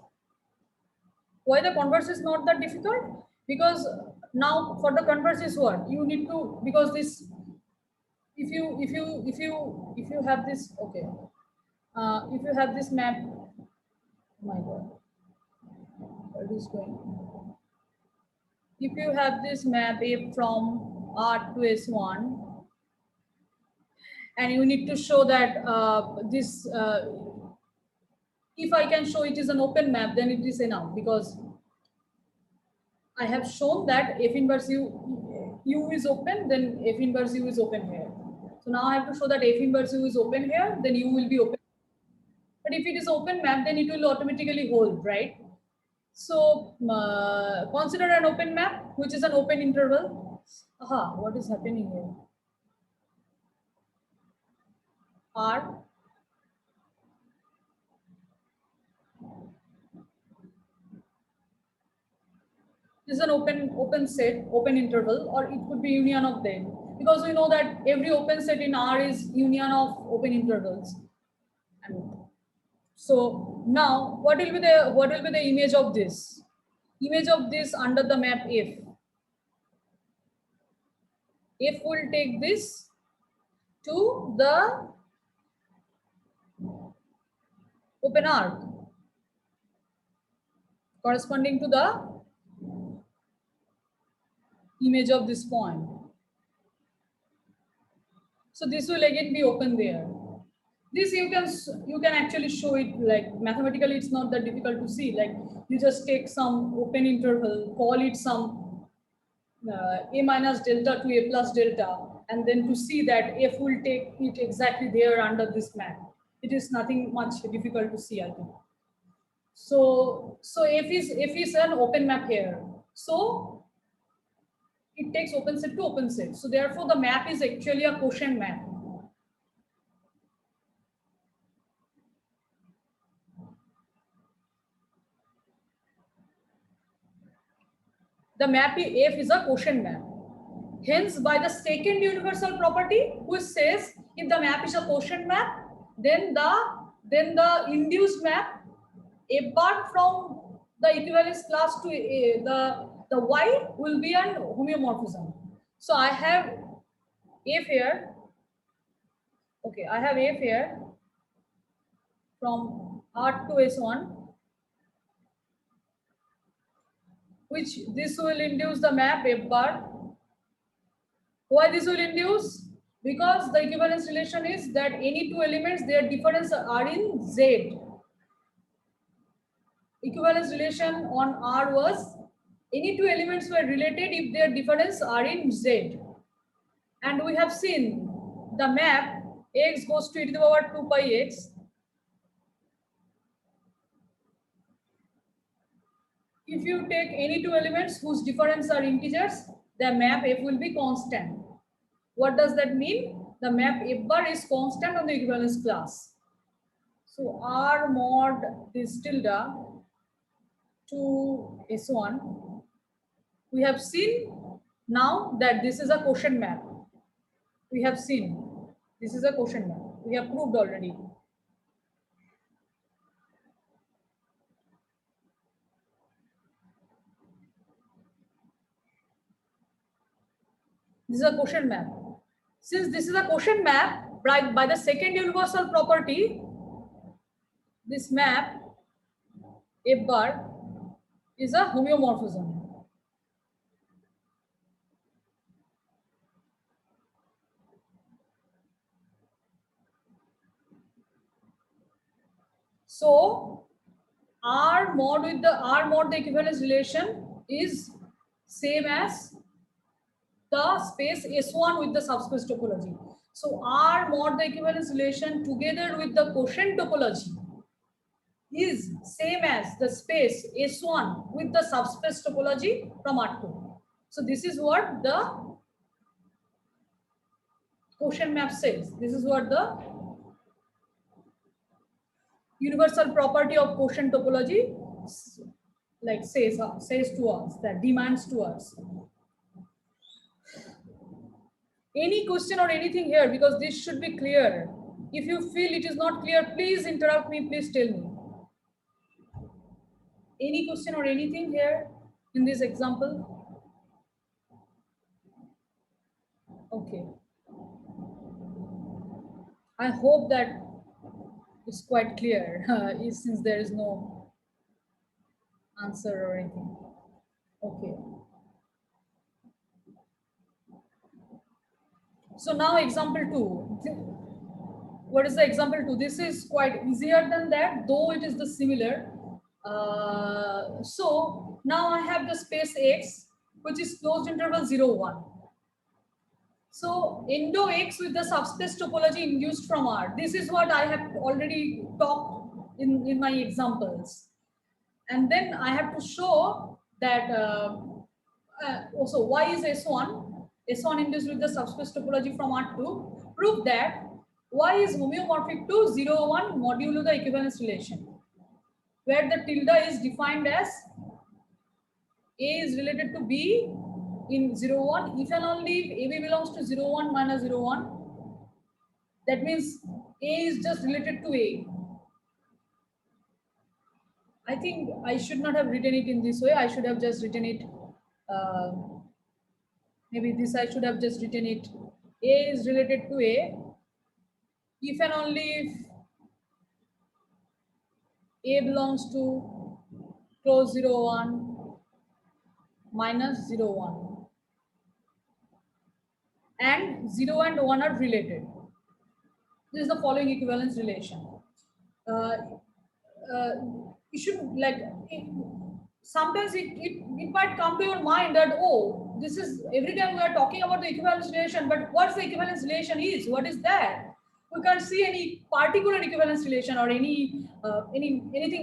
B: why the converse is not that difficult? Because now for the converse is what? You need to, because this, if you have this, okay, if you have this map, oh my God, what is going on? If you have this map A from R to S1, and you need to show that if I can show it is an open map, then it is enough, because I have shown that F inverse U is open, then F inverse U is open here. So now I have to show that F inverse U is open here, then U will be open. But if it is open map, then it will automatically hold, right? So consider an open map, which is an open interval. Aha, what is happening here? R. This is an open set, open interval, or it could be union of them, because we know that every open set in R is union of open intervals. And so now what will be the image of this? Image of this under the map F. F will take this to the open arc corresponding to the image of this point. So this will again be open there. This you can actually show it like mathematically. It's not that difficult to see. Like you just take some open interval, call it some a minus delta to a plus delta, and then to see that f will take it exactly there under this map. It is nothing much difficult to see, I think. So f is an open map here. So it takes open set to open set. So therefore the map is actually a quotient map. The map F is a quotient map. Hence, by the second universal property, which says if the map is a quotient map, then the induced map F bar from the equivalence class to the Y will be an homeomorphism. So I have F here. Okay, I have F here from R to S1, which this will induce the map F bar. Why this will induce? Because the equivalence relation is that any two elements, their difference are in Z. Equivalence relation on R was any two elements were related if their difference are in Z. And we have seen the map x goes to e to the power 2 pi x. If you take any two elements whose difference are integers, the map F will be constant. What does that mean? The map F bar is constant on the equivalence class. So R mod this tilde to S1. We have seen now that this is a quotient map. We have seen this is a quotient map. We have proved already. This is a quotient map. Since this is a quotient map, by the second universal property, this map F bar is a homeomorphism. So R mod the equivalence relation is same as the space S1 with the subspace topology. So R mod the equivalence relation together with the quotient topology is same as the space S1 with the subspace topology from R2. So this is what the quotient map says. This is what the universal property of quotient topology like says to us, that demands to us. Any question or anything here, because this should be clear. If you feel it is not clear, please interrupt me, please tell me. Any question or anything here in this example? Okay. I hope that it's quite clear since there is no answer or anything. Okay. So now example 2. What is the example 2? This is quite easier than that, though it is the similar. So now I have the space X, which is closed interval 0, 1. So endo X with the subspace topology induced from R. This is what I have already talked in my examples. And then I have to show that also Y is S1. S1 induced with the subspace topology from R2. Prove that Y is homeomorphic to 0, 1 modulo the equivalence relation, where the tilde is defined as A is related to B in 0, 1, if and only if AB belongs to 0, 1 minus 0, 1. That means A is just related to A. I think I should not have written it in this way. I should have just written it, maybe this I should have just written it. A is related to A if and only if A belongs to close 0, 1 minus 0, 1. And 0 and 1 are related. This is the following equivalence relation. Uh, you should like sometimes it might come to your mind that, oh, this is every time we are talking about the equivalence relation, but what's the equivalence relation is? What is that? We can't see any particular equivalence relation or anything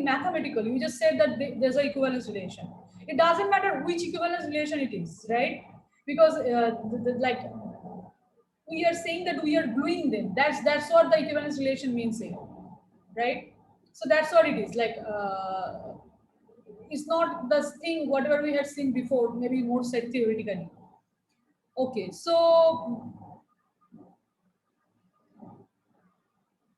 B: mathematical. You just said that there's an equivalence relation. It doesn't matter which equivalence relation it is, right? Because like we are saying that we are gluing them. That's what the equivalence relation means here, right? So that's what it is. Like it's not the thing whatever we had seen before, maybe more said theoretically. Okay, so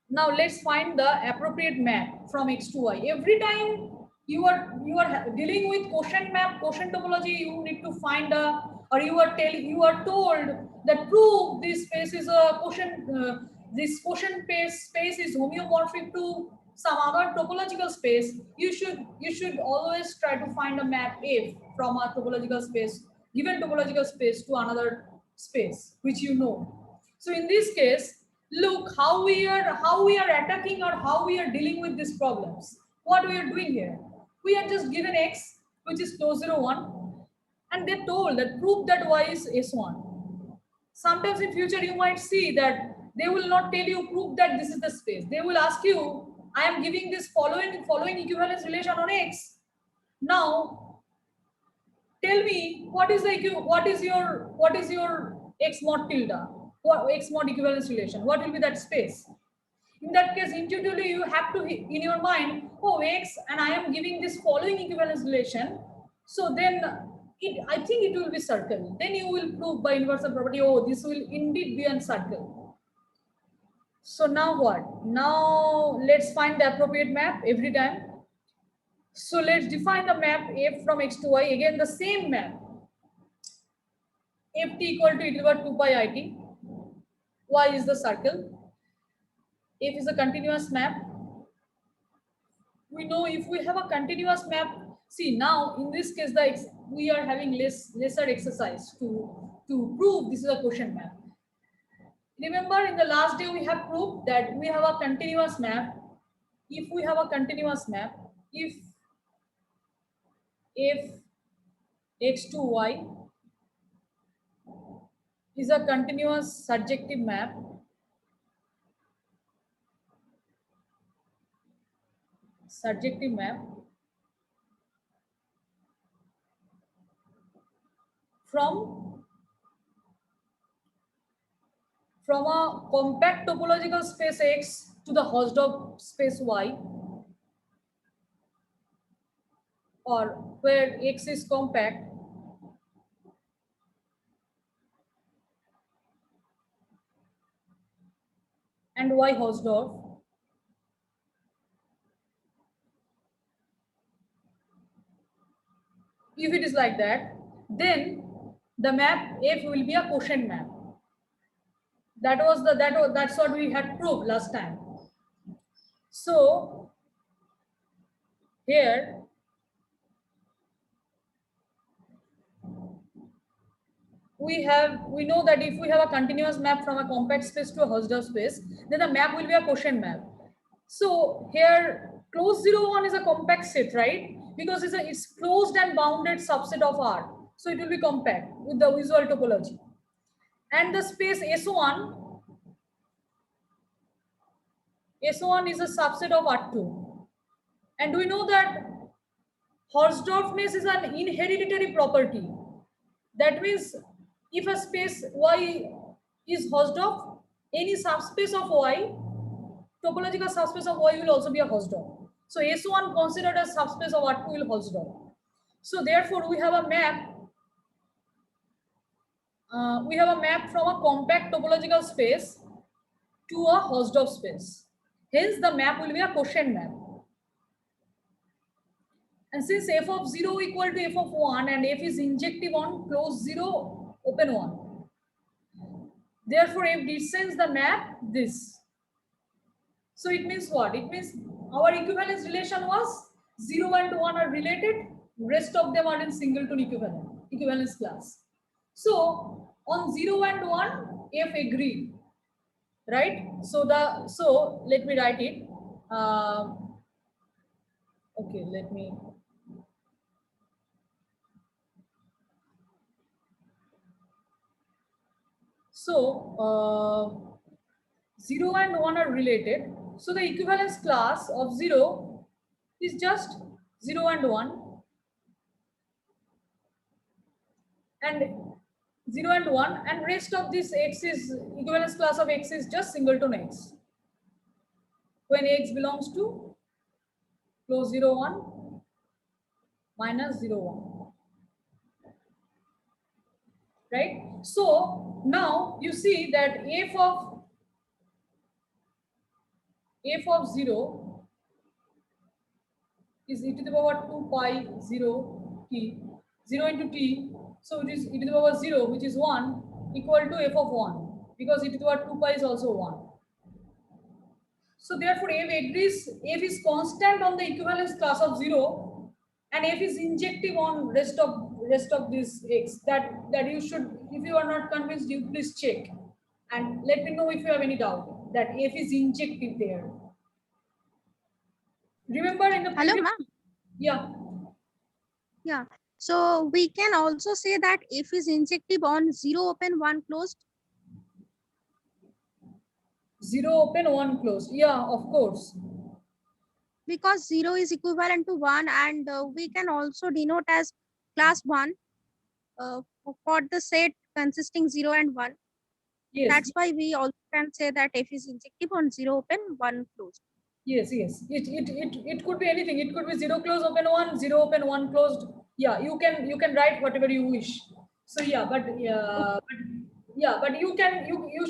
B: now let's find the appropriate map from X to Y. Every time you are dealing with quotient map, quotient topology, you need to find a, or you are told that prove this space is a quotient. This quotient space is homeomorphic to some other topological space. You should always try to find a map F from a topological space, given topological space, to another space which you know. So in this case, look how we are attacking or how we are dealing with these problems. What we are doing here, we are just given X which is close 0, 1, and they're told that prove that Y is S1. Sometimes in future you might see that they will not tell you prove that this is the space. They will ask you, I am giving this following equivalence relation on X. Now tell me what is your X mod tilde, what X mod equivalence relation, what will be that space? In that case, intuitively you have to in your mind, oh, X, and I am giving this following equivalence relation, so then I think it will be circle. Then you will prove by inverse property, oh, this will indeed be a circle. So now what? Now let's find the appropriate map every time. So let's define the map F from X to Y. Again, the same map. Ft equal to e to the power 2 pi it. Y is the circle. F is a continuous map. We know if we have a continuous map, see now in this case we are having lesser exercise to prove this is a quotient map. Remember in the last day we have proved that we have a continuous map. If we have a continuous map, if X to Y is a continuous surjective map, from a compact topological space X to the Hausdorff space Y, or where X is compact, and Y Hausdorff. If it is like that, then the map F will be a quotient map. That's what we had proved last time. So here we know that if we have a continuous map from a compact space to a Hausdorff space, then the map will be a quotient map. So here closed 0, 1 is a compact set, right? Because it's closed and bounded subset of R. So it will be compact with the visual topology. And the space S1 is a subset of R2. And we know that Hausdorffness is an inheritatory property. That means if a space Y is Hausdorff, any subspace of Y, topological subspace of Y will also be a Hausdorff. So S1 considered as subspace of R2 will Hausdorff. So therefore we have a map. We have a map from a compact topological space to a Hausdorff space. Hence the map will be a quotient map. And since f of 0 equal to f of 1 and f is injective on close 0, open 1. Therefore, f descends the map this. So it means what? It means our equivalence relation was 0 and 1 are related, rest of them are in singleton equivalence class. So on 0 and 1, f agreed. right? So let me write it. Okay, let me. So 0 and 1 are related. So the equivalence class of 0 is just 0 and 1, and 0 and 1, and rest of this x is equivalence class of x is just singleton x. When x belongs to close 0 1 minus 0 1, right? So now you see that f of 0 is e to the power 2 pi 0 t, 0 into t. So it is e to the power 0, which is 1, equal to f of 1, because e to the power 2 pi is also 1. So therefore f is constant on the equivalence class of 0, and f is injective on rest of this x. That you should, if you are not convinced, you please check and let me know if you have any doubt that f is injective there. Remember in the
D: Hello,
B: previous,
D: ma'am.
B: yeah.
D: Yeah. So we can also say that f is injective on 0 open 1 closed.
B: 0 open 1 closed, yeah, of course.
D: Because 0 is equivalent to 1, and we can also denote as class 1 for the set consisting 0 and 1.
B: Yes,
D: That's why we also can say that f is injective on 0 open 1 closed.
B: yes. It could be anything. It could be 0 close open 1, 0 open 1 closed. Yeah, you can write whatever you wish. So yeah, but you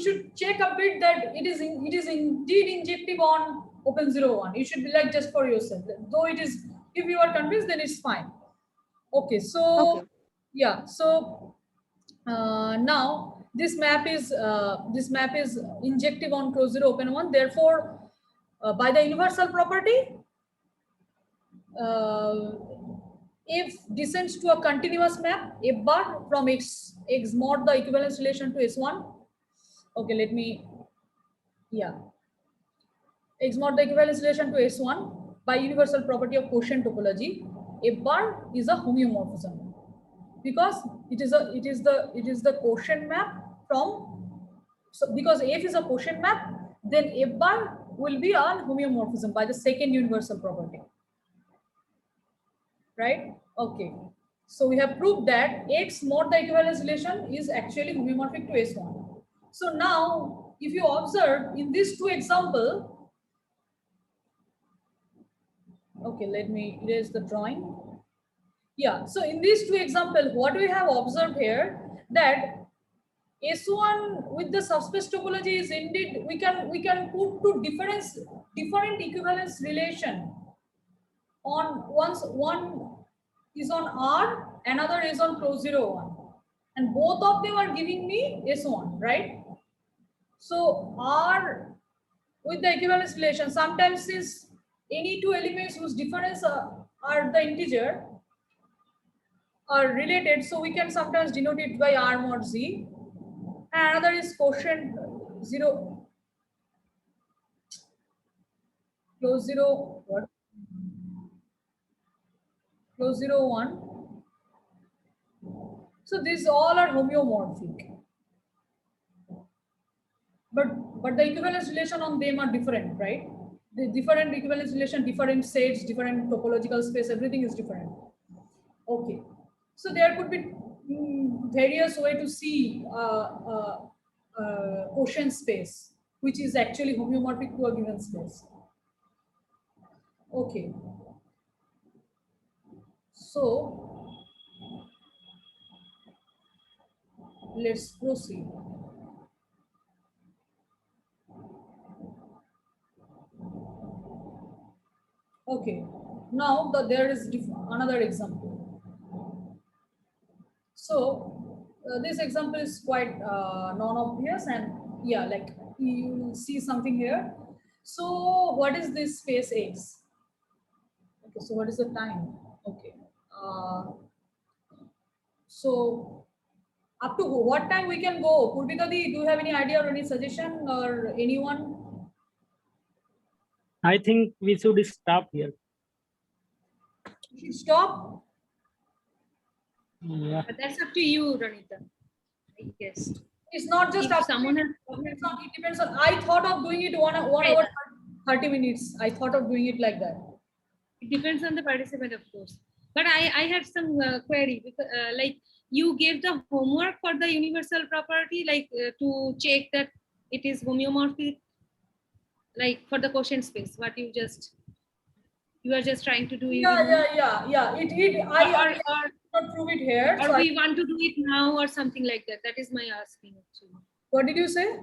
B: should check a bit that it is indeed injective on open 0 1. You should be like just for yourself. Though it is, if you are convinced, then it's fine. Okay, so
D: Okay.
B: yeah, so now this map is injective on close 0 open 1. Therefore, by the universal property, uh, if descends to a continuous map f bar from x mod the equivalence relation to s1. Okay, let me, yeah, x mod the equivalence relation to s1 by universal property of quotient topology, f bar is a homeomorphism, because it is the quotient map from, so because f is a quotient map, then f bar will be a homeomorphism by the second universal property, right? Okay, so we have proved that x mod the equivalence relation is actually homeomorphic to s1. So now if you observe in these two example, okay, let me erase the drawing. Yeah, so in these two examples, what we have observed here, that S1 with the subspace topology is indeed, we can put two different equivalence relation on, one is on R, another is on close 0 1, and both of them are giving me S1, right? So R with the equivalence relation, sometimes is any two elements whose difference are the integer are related, so we can sometimes denote it by R mod Z. And another is quotient 0 close 0 what close 0 1. So these all are homeomorphic, but the equivalence relation on them are different, right? The different equivalence relation, different sets, different topological space, everything is different. Okay, so there could be various way to see quotient space, which is actually homeomorphic to a given space. Okay, so let's proceed. Okay, now there is another example. So this example is quite non-obvious, and yeah, like you will see something here. So what is this space X? Okay, so what is the time? Okay, so Up to what time we can go? Purvika di, do you have any idea or any suggestion or anyone?
C: I think we should stop here.
B: We should stop.
C: Yeah.
A: But that's up to you, Ranita. I guess.
B: It's not just
A: If
B: up to
A: someone
B: me.
A: has
B: It depends on. I thought of doing it one hour 30 minutes. I thought of doing it like that.
A: it depends on the participant, of course. But I had some query because like you gave the homework for the universal property, like to check that it is homeomorphic, like for the quotient space. What you are just trying to do.
B: Yeah. I not prove it here.
A: Or
B: So
A: we want to do it now or something like that. That is my asking actually.
B: what did you say?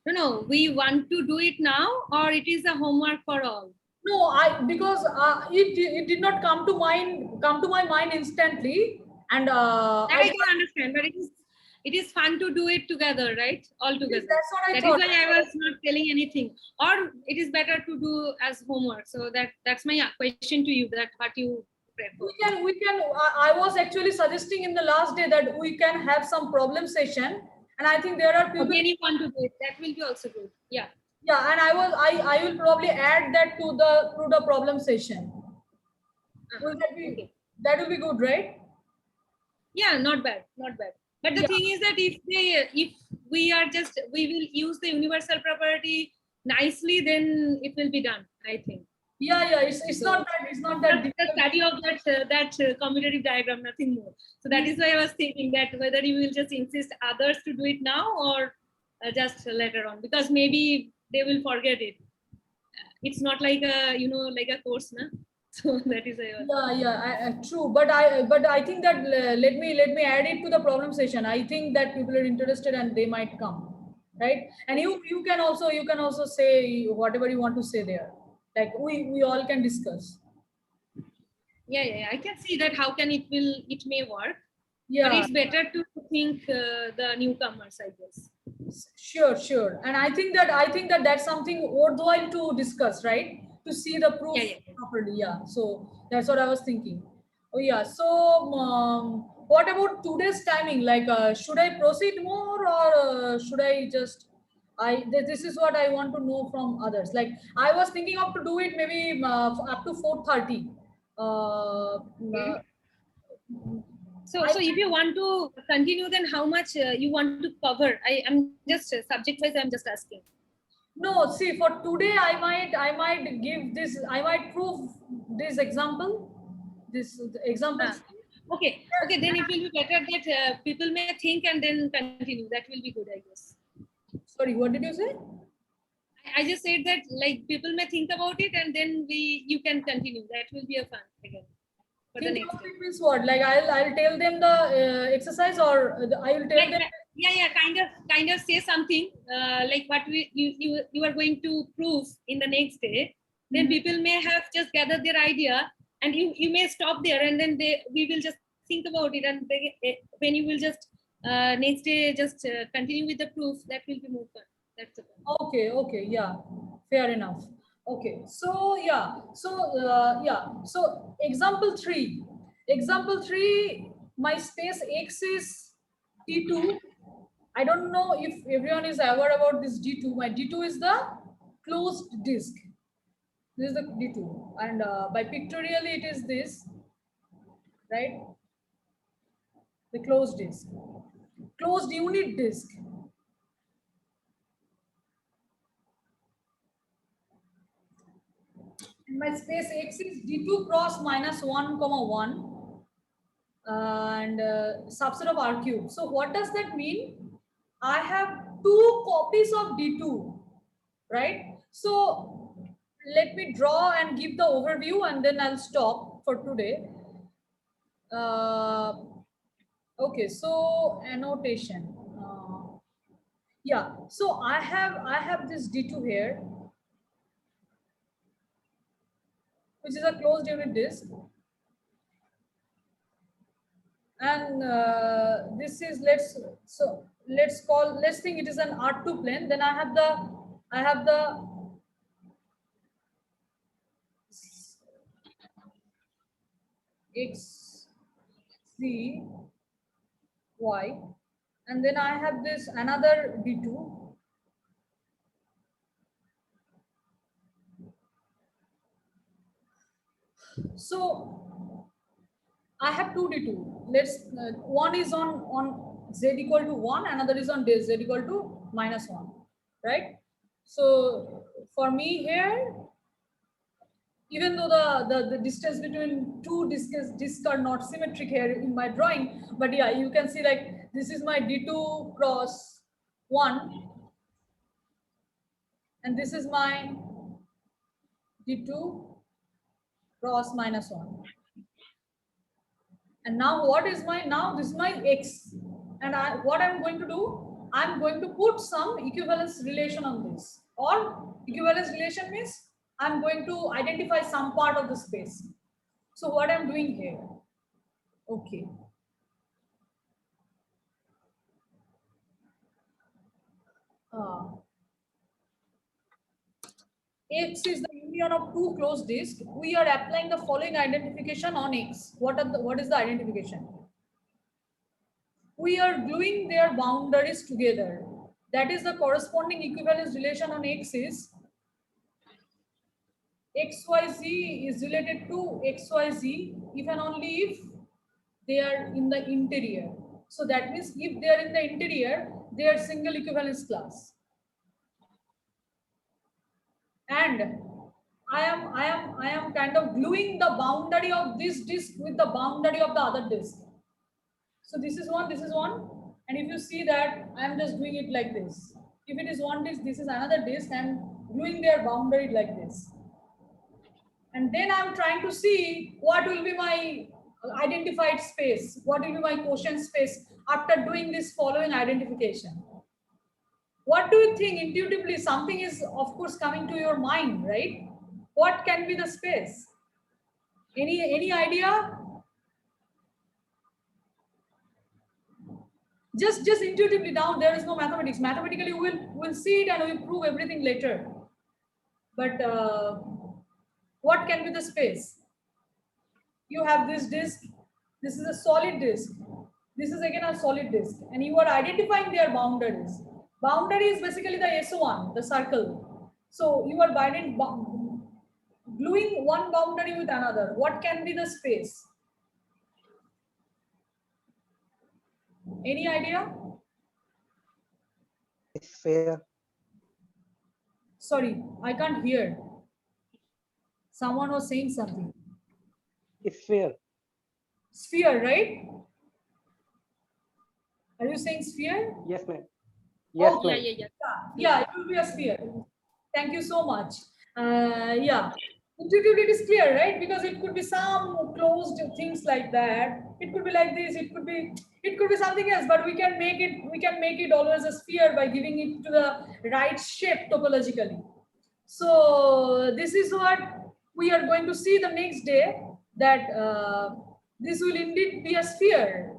A: No, we want to do it now or it is a homework for all.
B: No, because it did not come to my mind instantly, and
A: That I can understand, but it is fun to do it together, right? All together.
B: That's what I
A: That
B: thought.
A: is why I was not telling anything. Or it is better to do as homework. So that's my question to you. That what you prefer.
B: We can. I was actually suggesting in the last day that we can have some problem session, and I think there are people.
A: Again, you want to do it. That will be also good. Yeah.
B: Yeah, and I will probably add that to the problem session. Will that be
A: Okay.
B: that will be good, right?
A: Yeah, not bad, not bad. But the
B: Yeah.
A: thing is that if we will use the universal property nicely, then it will be done, I think.
B: Yeah. It's not that
A: The
B: difficult.
A: study of that commutative diagram, nothing more. So that is why I was thinking that whether you will just insist others to do it now or just later on, because maybe they will forget it. It's not like a like a course, na? So that is why I was
B: True. But I think that let me add it to the problem session. I think that people are interested and they might come, right? And you can also say whatever you want to say there. Like we all can discuss.
A: yeah. I can see that how can it may work.
B: Yeah.
A: But it's better to think the newcomers, I guess.
B: Sure. And I think that that's something worthwhile to discuss, right? To see the proof properly. Yeah. So that's what I was thinking. Oh yeah. So what about today's timing? Like, should I proceed more or should I just? This is what I want to know from others. Like I was thinking of to do it maybe up to 4:30.
A: So if you want to continue, then how much you want to cover? I'm just subject wise. I'm just asking.
B: No, see, for today, I might give this. I might prove this example. This example.
A: Okay. Then it will be better that people may think and then continue. That will be good, I guess.
B: Sorry, what did you say?
A: I just said that like people may think about it and then you can continue. That will be a fun again. For the next
B: it means what? Like I'll tell them the exercise, or I will tell them.
A: Yeah, kind of say something like what you are going to prove in the next day. Then people may have just gathered their idea, and you may stop there, and then we will just think about it, and when you will just next day just continue with the proof, that will be more fun. That's it.
B: Okay, yeah, fair enough. Okay, so so example 3, my space X is D2. I don't know if everyone is aware about this D2. My D2 is the closed disk. This is the D2, and by pictorially it is this, right? The closed disk, closed unit disk. My space X is D2 cross minus 1 comma 1 and subset of R cube. So what does that mean? I have 2 copies of D2, right? So let me draw and give the overview and then I'll stop for today. Okay, so annotation. Yeah, so I have this D2 here, which is a closed unit disk. And this is let's think it is an R2 plane. Then I have the X3 y, and then I have this another d2. So I have two d2. Let's one is on z equal to 1, another is on z equal to -1, right? So for me here, even though the distance between two discs are not symmetric here in my drawing, but yeah, you can see like this is my d2 cross 1, and this is my d2 cross -1. And now what is my, now this is my x, and what I'm going to do, I'm going to put some equivalence relation on this, or equivalence relation means I'm going to identify some part of the space. So what I'm doing here, okay. X is the union of two closed disks. We are applying the following identification on X. What is the identification? We are gluing their boundaries together. That is the corresponding equivalence relation on X is XYZ is related to XYZ if and only if they are in the interior. So that means if they are in the interior, they are single equivalence class. And I am kind of gluing the boundary of this disk with the boundary of the other disk. So this is one, and if you see that I am just doing it like this. If it is one disk, this is another disk, and gluing their boundary like this. And then I'm trying to see what will be my identified space, what will be my quotient space after doing this following identification. What do you think intuitively? Something is, of course, coming to your mind, right? What can be the space? Any idea? Just intuitively. Now there is no mathematics. Mathematically, we'll see it and we'll prove everything later. But what can be the space? You have this disk. This is a solid disk. This is again a solid disk, and you are identifying their boundaries. Boundary is basically the S1, the circle. So you are gluing one boundary with another. What can be the space? Any idea?
E: Sphere.
B: Sorry, I can't hear. Someone was saying something.
E: Sphere.
B: Sphere, right? Are you saying sphere?
E: Yes, ma'am. Yes,
B: Okay.
E: ma'am.
B: Yeah, it will be a sphere. Thank you so much. Yeah, intuitively it is clear, right? Because it could be some closed things like that. It could be like this. It could be something else. But we can make it always a sphere by giving it to the right shape topologically. So this is what we are going to see the next day, that this will indeed be a sphere,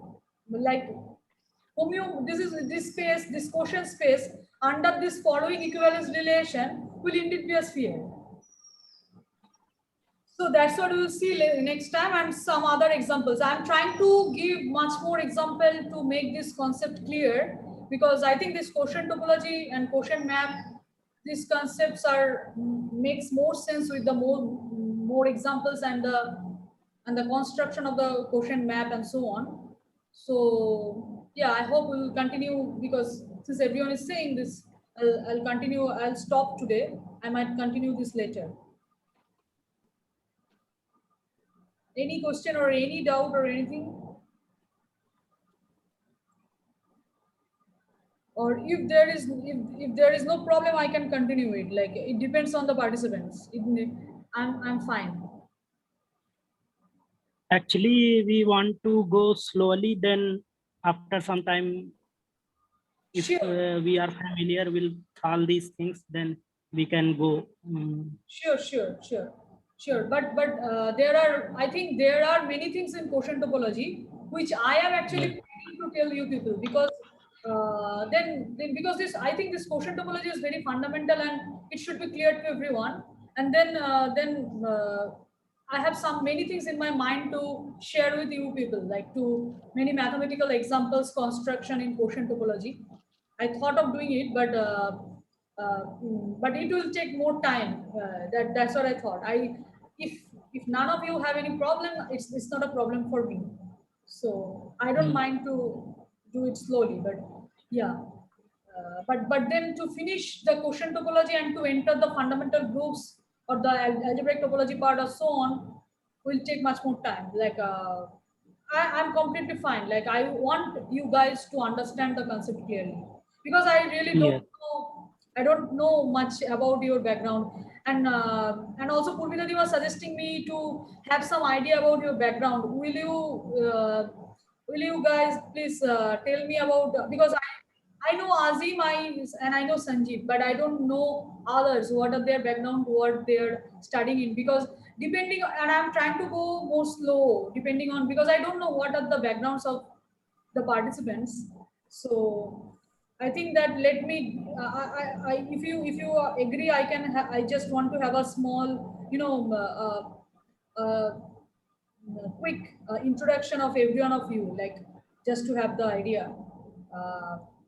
B: like this space, this quotient space under this following equivalence relation will indeed be a sphere. So that's what we will see next time, and some other examples. I'm trying to give much more example to make this concept clear, because I think this quotient topology and quotient map, these concepts makes more sense with the more examples and the construction of the quotient map and so on. So yeah, I hope we will continue, because since everyone is saying this, I'll continue. I'll stop today. I might continue this later. Any question or any doubt or anything? Or if there is no problem, I can continue it. Like, it depends on the participants. I'm fine.
C: Actually, we want to go slowly. Then after some time, if
B: Sure.
C: we are familiar with all these things, then we can go.
B: Sure. But I think there are many things in quotient topology which I am actually planning to tell you people, because then because I think this quotient topology is very fundamental and it should be clear to everyone. And then I have many things in my mind to share with you people, like to many mathematical examples, construction in quotient topology. I thought of doing it, but it will take more time. That's what I thought. If none of you have any problem, it's not a problem for me. So I don't mind to do it slowly, but yeah. But then to finish the quotient topology and to enter the fundamental groups or the algebraic topology part or so on will take much more time. Like I'm completely fine. Like I want you guys to understand the concept clearly because I really don't
C: Yes.
B: know. I don't know much about your background, and also Purvitadi was suggesting me to have some idea about your background. Will you guys please tell me about because I know Azim and I know Sanjeev, but I don't know others. What are their background, what they're studying in? Because depending, and I'm trying to go more slow, depending on because I don't know what are the backgrounds of the participants. So I think that let me, if you agree, I just want to have a small, quick introduction of every one of you, like just to have the idea.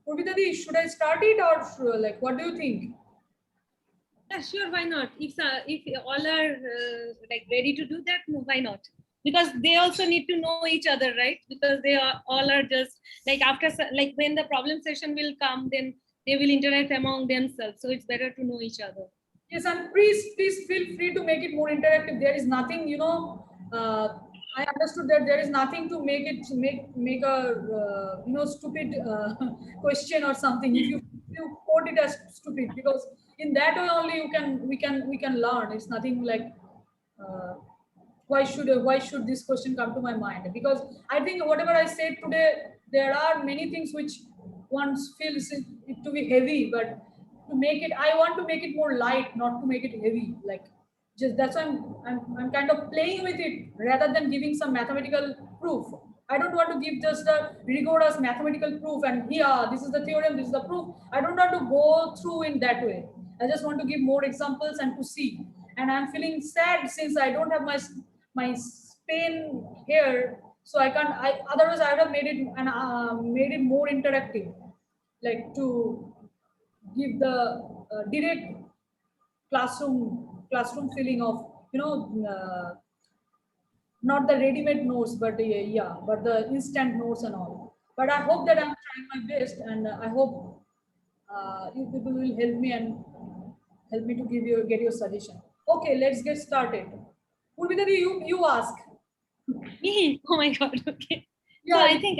B: Purvitadi, should I start it or like what do you think?
A: Yeah, sure. Why not? If all are like ready to do that, no, why not? Because they also need to know each other, right? Because they are all are just like like when the problem session will come, then they will interact among themselves. So it's better to know each other.
B: Yes, and please feel free to make it more interactive. There is nothing, I understood that there is nothing to make a stupid question or something. If you quote it as stupid, because in that way only we can learn. It's nothing like uh, why should this question come to my mind? Because I think whatever I said today, there are many things which one feels it to be heavy, but to make it, I want to make it more light, not to make it heavy. Like just that's why I'm kind of playing with it rather than giving some mathematical proof. I don't want to give just a rigorous mathematical proof and yeah, this is the theorem, this is the proof. I don't want to go through in that way. I just want to give more examples and to see. And I'm feeling sad since I don't have my Spain here, so I can't. Otherwise I would have made it and made it more interactive, like to give the direct classroom feeling of not the ready-made notes, but yeah, but the instant notes and all. But I hope that I'm trying my best, and I hope you people will help me and help me to get your suggestion. Okay, let's get started. Purvitadi, you ask.
A: Me? Oh my god. Okay. So
B: Yeah,
A: I think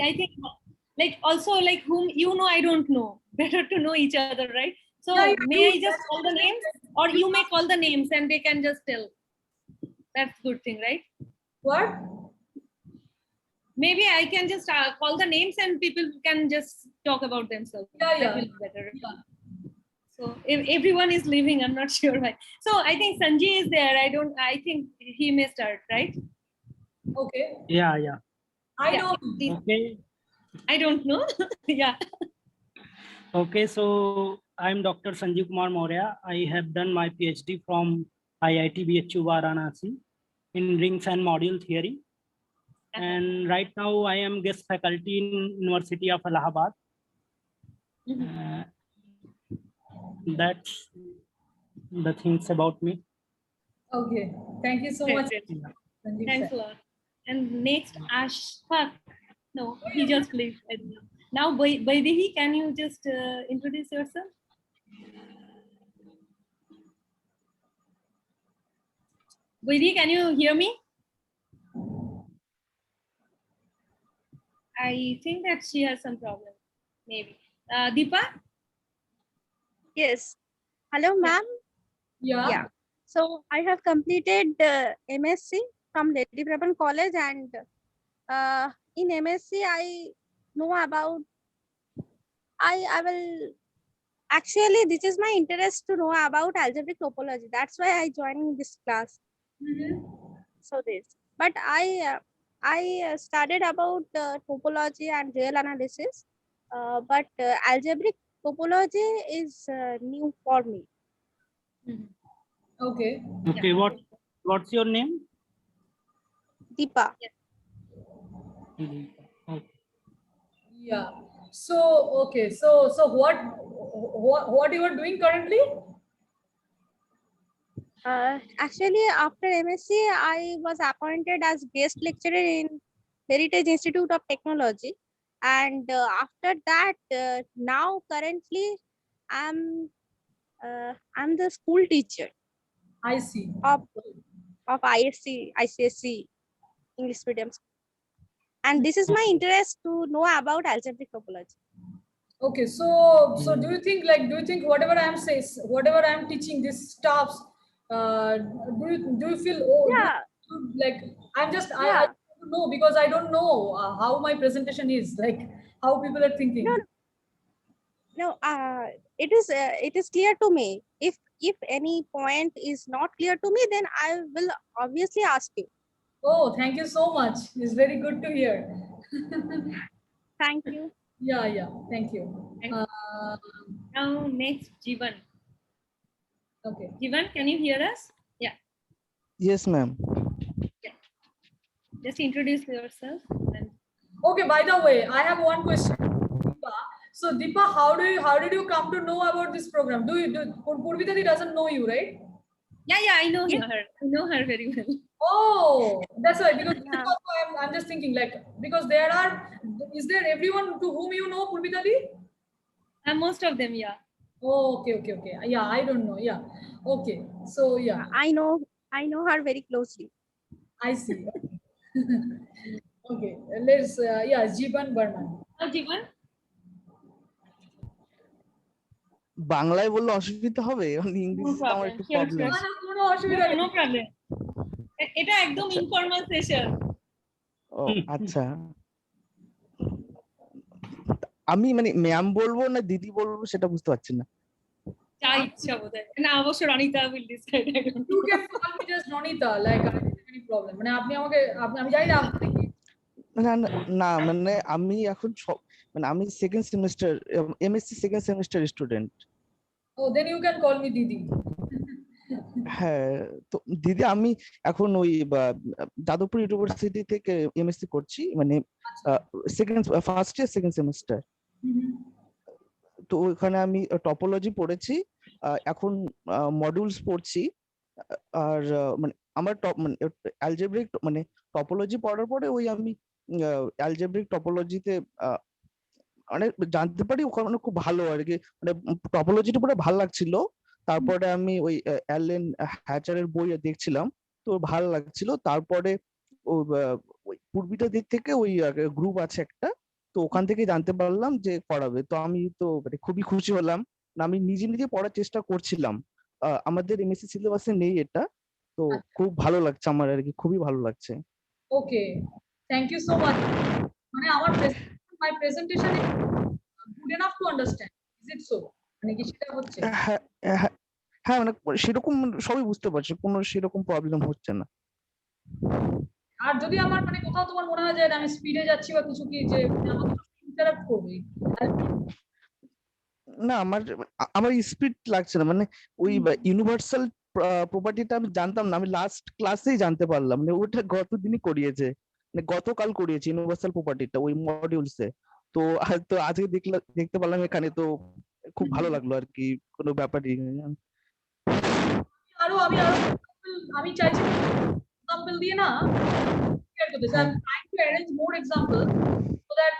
A: like also like whom you know I don't know. Better to know each other, right? So
B: yeah,
A: may I just call the names, or you may call the names and they can just tell. That's good thing, right?
B: what?
A: Maybe I can just call the names and people can just talk about themselves.
B: Yeah,
A: That
B: yeah.
A: will be better.
B: Yeah.
A: So if everyone is leaving, I'm not sure why. So I think Sanjay is there. I think he may start, right?
B: Okay.
C: Yeah, yeah.
B: I
A: Yeah,
B: know.
A: please.
C: Okay.
A: I don't know. Yeah.
C: Okay, so I'm Dr. Sanjeev Kumar Maurya. I have done my PhD from IIT BHU Varanasi in rings and module theory. And right now I am guest faculty in University of Allahabad. That's the things about me.
B: Okay. Thank you so
A: Great,
B: much.
A: great.
B: Sandeep
A: Thanks
B: sir.
A: a lot. And next, Ashfaq. No, he just left. I don't know. Now, Vaidehi, can you just introduce yourself? Vaidehi, can you hear me? I think that she has some problem. Maybe. Deepa?
D: Yes. Hello, ma'am.
B: Yeah.
D: Yeah. So I have completed MSc from Lady Prabhan College, and in MSc I know about I will actually this is my interest to know about algebraic topology. That's why I joined this class.
B: Mhm.
D: So this, but I studied about topology and real analysis, but algebraic topology is new for me.
B: Okay.
C: Okay, what's your name?
D: Deepa.
C: Okay.
B: Yeah. So okay. So what you are doing currently?
D: Actually, after MSc, I was appointed as guest lecturer in Heritage Institute of Technology, and after that, now currently, I'm the school teacher
B: I see.
D: of ICSC English medium school, and this is my interest to know about algebraic topology.
B: Okay. So do you think whatever I am whatever I am teaching this stuffs, do you feel
D: Yeah,
B: like I'm just I
D: yeah.
B: don't know because I don't know how my presentation is like how people are thinking.
D: No, it is clear to me. If any point is not clear to me, then I will obviously ask you.
B: Oh, thank you so much. It's very good to hear.
D: Thank you.
B: Yeah. Thank you.
A: Thank you. Now next, Jivan.
B: Okay.
A: Jivan, can you hear us? Yeah.
E: Yes, ma'am.
A: Just introduce yourself. And
B: Okay, by the way, I have one question. Deepa. So Deepa, how did you come to know about this program? Purvitadi doesn't know you, right?
A: yeah, I know
D: Yes.
A: her. I know her very well.
B: Oh, that's why. Because this is
D: Yeah.
B: also I'm just thinking like because is there everyone to whom you know Purvitadi?
A: Most of them, yeah.
B: Oh, okay. Yeah, I don't know. Yeah. Okay. So yeah,
D: I know her very closely.
B: I see. Okay. Let's yeah, Jiban Burman.
A: Now, Jivan,
E: বাংলায় বললে অসুবিধা হবে
A: no
E: ইংরেজিতে তো আমার
A: problem.
E: একটু
A: Sure,
E: problem
A: sure.
B: না, কোনো অসুবিধা নেই।
A: No problem. এটা একদম
E: আচ্ছা।
A: Informal session.
E: ও আচ্ছা আমি মানে ম্যাম বলবো না দিদি বলবো সেটা বুঝতে পারছি না
A: যা ইচ্ছা বোধহয়। না অবশ্য Ronita will decide. I don't
B: You
A: know.
B: can call me just Nonita. Like I don't have any problem. মানে আপনি আমাকে আমি জানি না আপনি কি
E: না না না মানে আমি এখন মানে আমি second semester MSc second semester student
B: Oh, then you can call me Didi.
E: হ্যাঁ তো দিদি আমি এখন ওই যাদবপুর ইউনিভার্সিটি থেকে এমএসসি করছি মানে ফার্স্ট ইয়ার সেকেন্ড সেমিস্টার তো ওখানে আমি টপোলজি পড়েছি এখন মডিউলস পড়ছি আর মানে আমার মানে অ্যালজেব্রিক মানে টপোলজি পড়ার পরে ওই আমি অ্যালজেব্রিক টপোলজিতে মানে জানতে পারি ওখানে খুব ভালো আর কি মানে টপোলজিটা পুরো ভালো লাগছিল তারপরে আমি ওই অ্যালেন হ্যাচারের বই দেখছিলাম তো ভালো লাগছিল তারপরে ওই পূর্বিটা দিক থেকে ওই গ্রুপ আছে একটা তো ওখান থেকে জানতে পারলাম যে করাবে তো আমি তো মানে খুবই খুশি হলাম আমি নিজে পড়ার চেষ্টা করছিলাম আমাদের এমএসসি সিলেবাসে নেই এটা তো খুব ভালো লাগছে আমার আর কি খুবই ভালো লাগছে
B: Okay. Thank you so much. মানে আমার my presentation is good enough to understand. Is it so? মানে কি সেটা হচ্ছে?
E: হ্যাঁ হ্যাঁ হ্যাঁ মানে সেরকম সবই বুঝতে পারছি কোনো সেরকম প্রবলেম হচ্ছে না
B: আর যদি আমার মানে কোথাও তোমার মনে হয় যে আমি স্পিডে যাচ্ছি বা কিছু কি যে আমাকে ইন্টারাপ্ট করবে
E: না আমার স্পিড লাগছে না মানে ওই ইউনিভার্সাল প্রপার্টিটা আমি জানতাম না আমি লাস্ট ক্লাসেই জানতে পারলাম মানে ওটা গতদিনই করিয়েছে মানে গতকাল করিয়েছে ইউনিভার্সাল প্রপার্টিটা ওই মডিউলসে তো তো আজকে দেখতে পারলাম এখানে তো খুব ভালো লাগলো আর কি কোনো ব্যাপারই
B: আমি চাইছি এক্সাম্পল দিয়ে না শেয়ার করতে চাই I'm trying to arrange more examples so that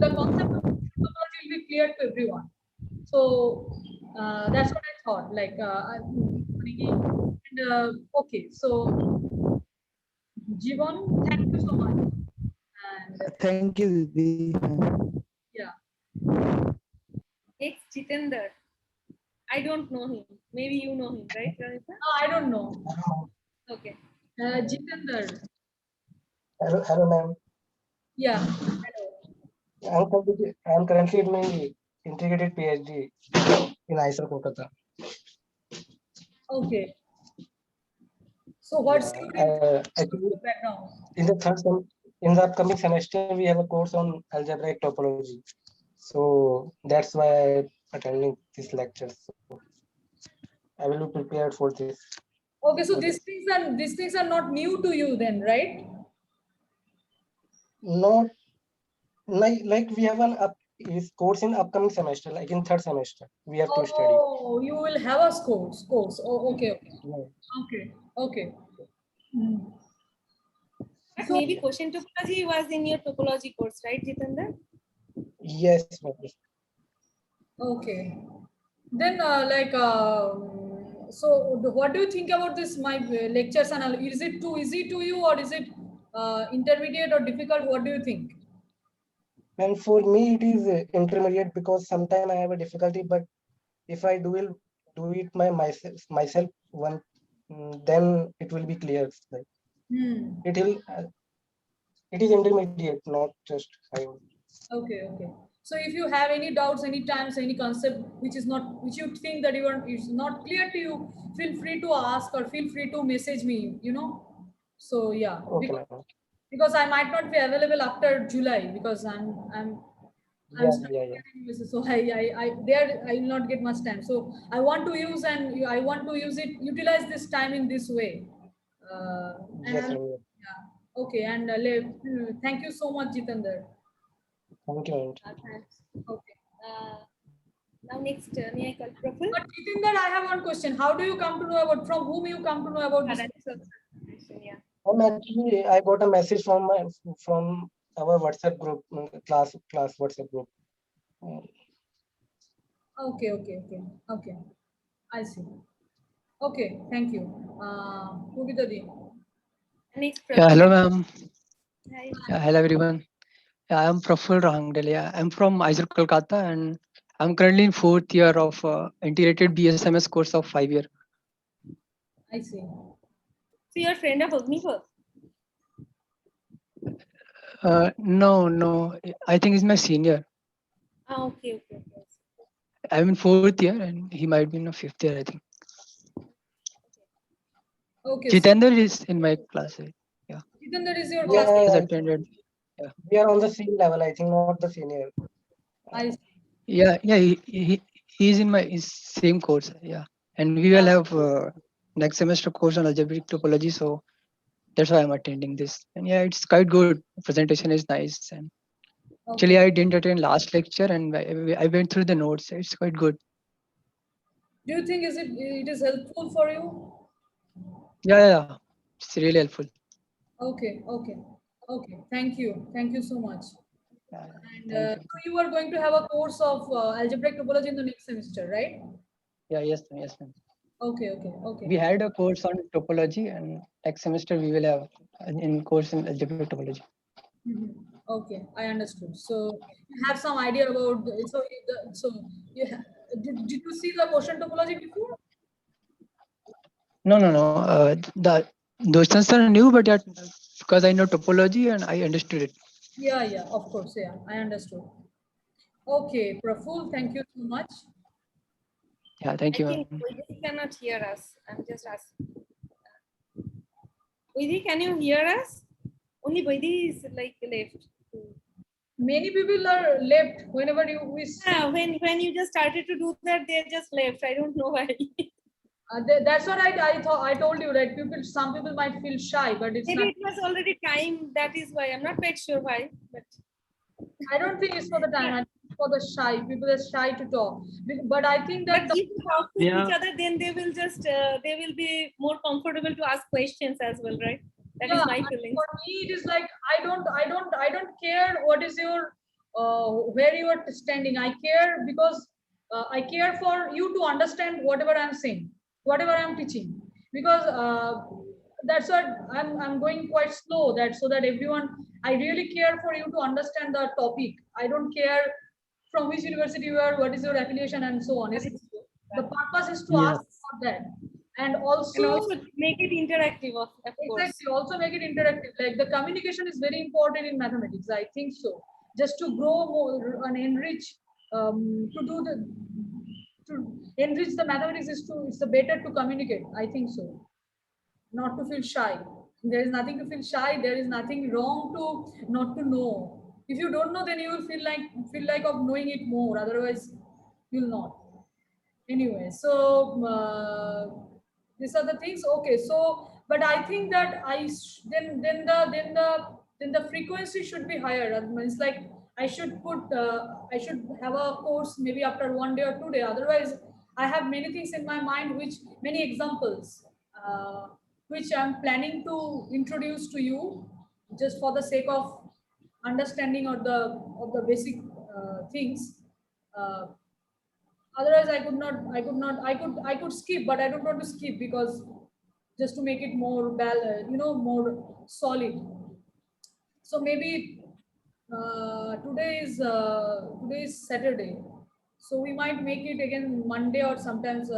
B: the concept of topology will be clear to everyone. So that's what I thought. Like, okay. So, Jivan, thank you so much. And
E: thank you দিদি
B: yeah,
A: Next, Jitender. I don't know him. Maybe you know him, right, Ronita?
B: no, I don't know.
A: Okay.
B: Jitender.
E: hello ma'am
B: Yeah. Hello.
E: I'm currently doing integrated PhD in IISER Kolkata.
B: Okay. So what's
E: Actually,
B: your background?
E: In the upcoming semester, we have a course on algebraic topology. So that's why I'm attending this lecture. So I will be prepared for this.
B: Okay, so these things are not new to you then, right?
F: Not like we have an is course in upcoming semester, like in third semester we have to study.
B: Oh, you will have a course. Oh, okay.
F: Yeah.
B: Okay. Hmm.
A: But
B: So-
A: maybe quotient topology was in your topology course, right, Jitendra?
F: Yes, ma'am.
B: Okay. Then, what do you think about this? My lectures and is it too easy to you, or is it intermediate or difficult? What do you think?
F: And for me, it is intermediate because sometimes I have a difficulty. But if I do it myself one, then it will be clear. Like
B: Hmm.
F: it is intermediate, not just high.
B: Okay. So if you have any doubts, any times, any concept which you think that is not clear to you, feel free to ask or feel free to message me. So yeah,
F: Okay, ma'am.
B: because I might not be available after July because I'm
F: Yeah.
B: studying at university, so I will not get much time. So I want to utilize this time in this way. And
F: Yes, ma'am.
B: yeah, okay, and thank you so much, Jitendra.
F: Thank you, ma'am.
A: Thanks.
B: Okay.
A: Now next, may I call Praful?
B: But Jitendra, I have one question. How do you come to know about, from whom you come to know about this?
A: That's also a question, yeah.
F: Actually, I got a message from our WhatsApp group, class WhatsApp group.
B: Okay. I see. Okay, thank you. Pubita Di.
A: Next,
G: Yeah,
A: Praful.
G: hello, ma'am.
A: Hi.
G: Yeah, hello, everyone. Yeah, I'm Praful Rahangdalia. I'm from ISER Kolkata, and I'm currently in 4th year of integrated BSMS course of 5 year.
B: I see.
A: So you're a friend of Agnipath?
G: No, I think he's my senior.
A: Ah, okay.
G: I'm in 4th year, and he might be in 5th year, I think.
B: Okay.
G: Jitendra is in my class. Yeah,
B: Jitendra is your
F: Yeah,
B: class.
G: he's attended.
F: we are on the same level. I think not the senior.
B: I see.
G: Yeah, he's in my same course. Yeah, and we will have next semester course on algebraic topology, so that's why I'm attending this. And yeah, it's quite good. Presentation is nice, and actually I didn't attend last lecture, and I went through the notes. It's quite good.
B: Do you think it is helpful for you?
G: Yeah, it's really helpful.
B: Okay. Thank you so much.
G: Yeah,
B: And
G: thank you.
B: so you are going to have a course of algebraic topology in the next semester, right?
G: Yeah, yes, ma'am.
B: Okay.
G: We had a course on topology, and next semester we will have in course in algebraic topology.
B: Mhm. Okay, I understood. So you have some idea about did you see the quotient topology before?
G: No. Those things are new, but yeah, because I know topology and I understood it.
B: Yeah, of course. Yeah, I understood. Okay, Praful, thank you so much.
G: Yeah, thank
A: I
G: you,
A: think
G: ma'am.
A: Vidhi cannot hear us. I'm just asking. Vidhi, can you hear us? Only Vidhi is like left.
B: Many people are left whenever we
A: Yeah, when you just started to do that, they just left. I don't know why.
B: that's what I thought. I told you that some people might feel shy, but it's
A: Maybe
B: not.
A: it was already time. That is why. I'm not quite sure why, but
B: I don't think it's for the time. I think it's for the shy. People are shy to talk. But I think that
A: if you talk to
C: Yeah.
A: each other, then they will just they will be more comfortable to ask questions as well, right? That is
B: yeah,
A: my
B: and
A: feeling.
B: for me, it is like I don't care what is your where you are standing. I care because I care for you to understand whatever I'm saying, whatever I'm teaching. Because that's what I'm going quite slow. That so that everyone, I really care for you to understand the topic. I don't care from which university you are, what is your affiliation, and so on. The purpose is to
C: Yes.
B: ask for that, and
A: And
B: also
A: also make it interactive, of course.
B: exactly. Also make it interactive. Like the communication is very important in mathematics. I think so. Just to grow more and enrich, to enrich the mathematics it's the better to communicate. I think so. Not to feel shy. There is nothing to feel shy. There is nothing wrong to not to know. If you don't know, then you will feel like of knowing it more. Otherwise, you'll not. Anyway, so these are the things. Okay, so but I think that then the then the frequency should be higher. It's like I should have a course maybe after 1 day or 2 days. Otherwise, I have many things in my mind, many examples, which I'm planning to introduce to you, just for the sake of understanding of the basic things. Uh, Otherwise, I could skip, but I don't want to skip because just to make it more more solid. So maybe today is Saturday, so we might make it again Monday, or sometimes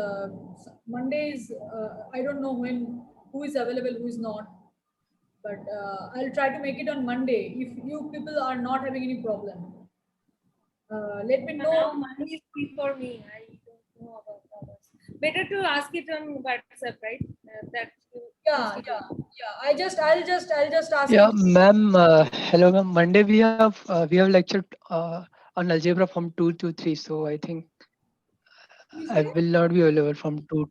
B: Mondays. I don't know who is available, who is not, but I'll try to make it on Monday if you people are not having any problem. Let me
A: Now
B: know.
A: money is free for me. I don't know about others. Better to ask it on WhatsApp, right? That you
B: Yeah. I'll just ask
G: Yeah,
B: you.
G: ma'am. Hello, ma'am. Monday we have lecture on algebra from 2 to 3. So I think I
B: Tuesday?
G: will not be available from 2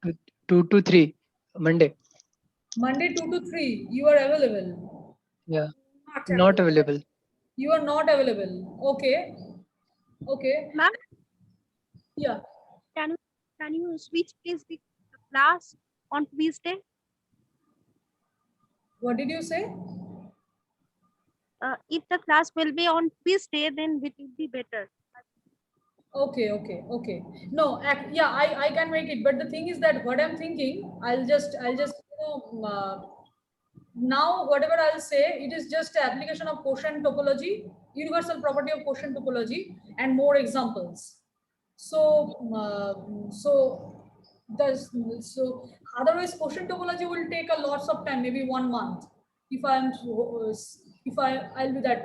G: to 3 Monday.
B: Monday 2 to 3. You are available.
G: Yeah,
A: not
G: not
A: available.
G: available.
B: You are not available. Okay. Okay.
D: Ma'am,
B: Yeah.
D: can you switch please the class on Tuesday?
B: What did you say?
D: If the class will be on Tuesday, then it will be better.
B: Okay. No, yeah, I can make it. But the thing is that what I'm thinking, I'll just now whatever I'll say, it is just an application of quotient topology, universal property of quotient topology, and more examples. So otherwise quotient topology will take a lots of time, maybe 1 month. I'll do that,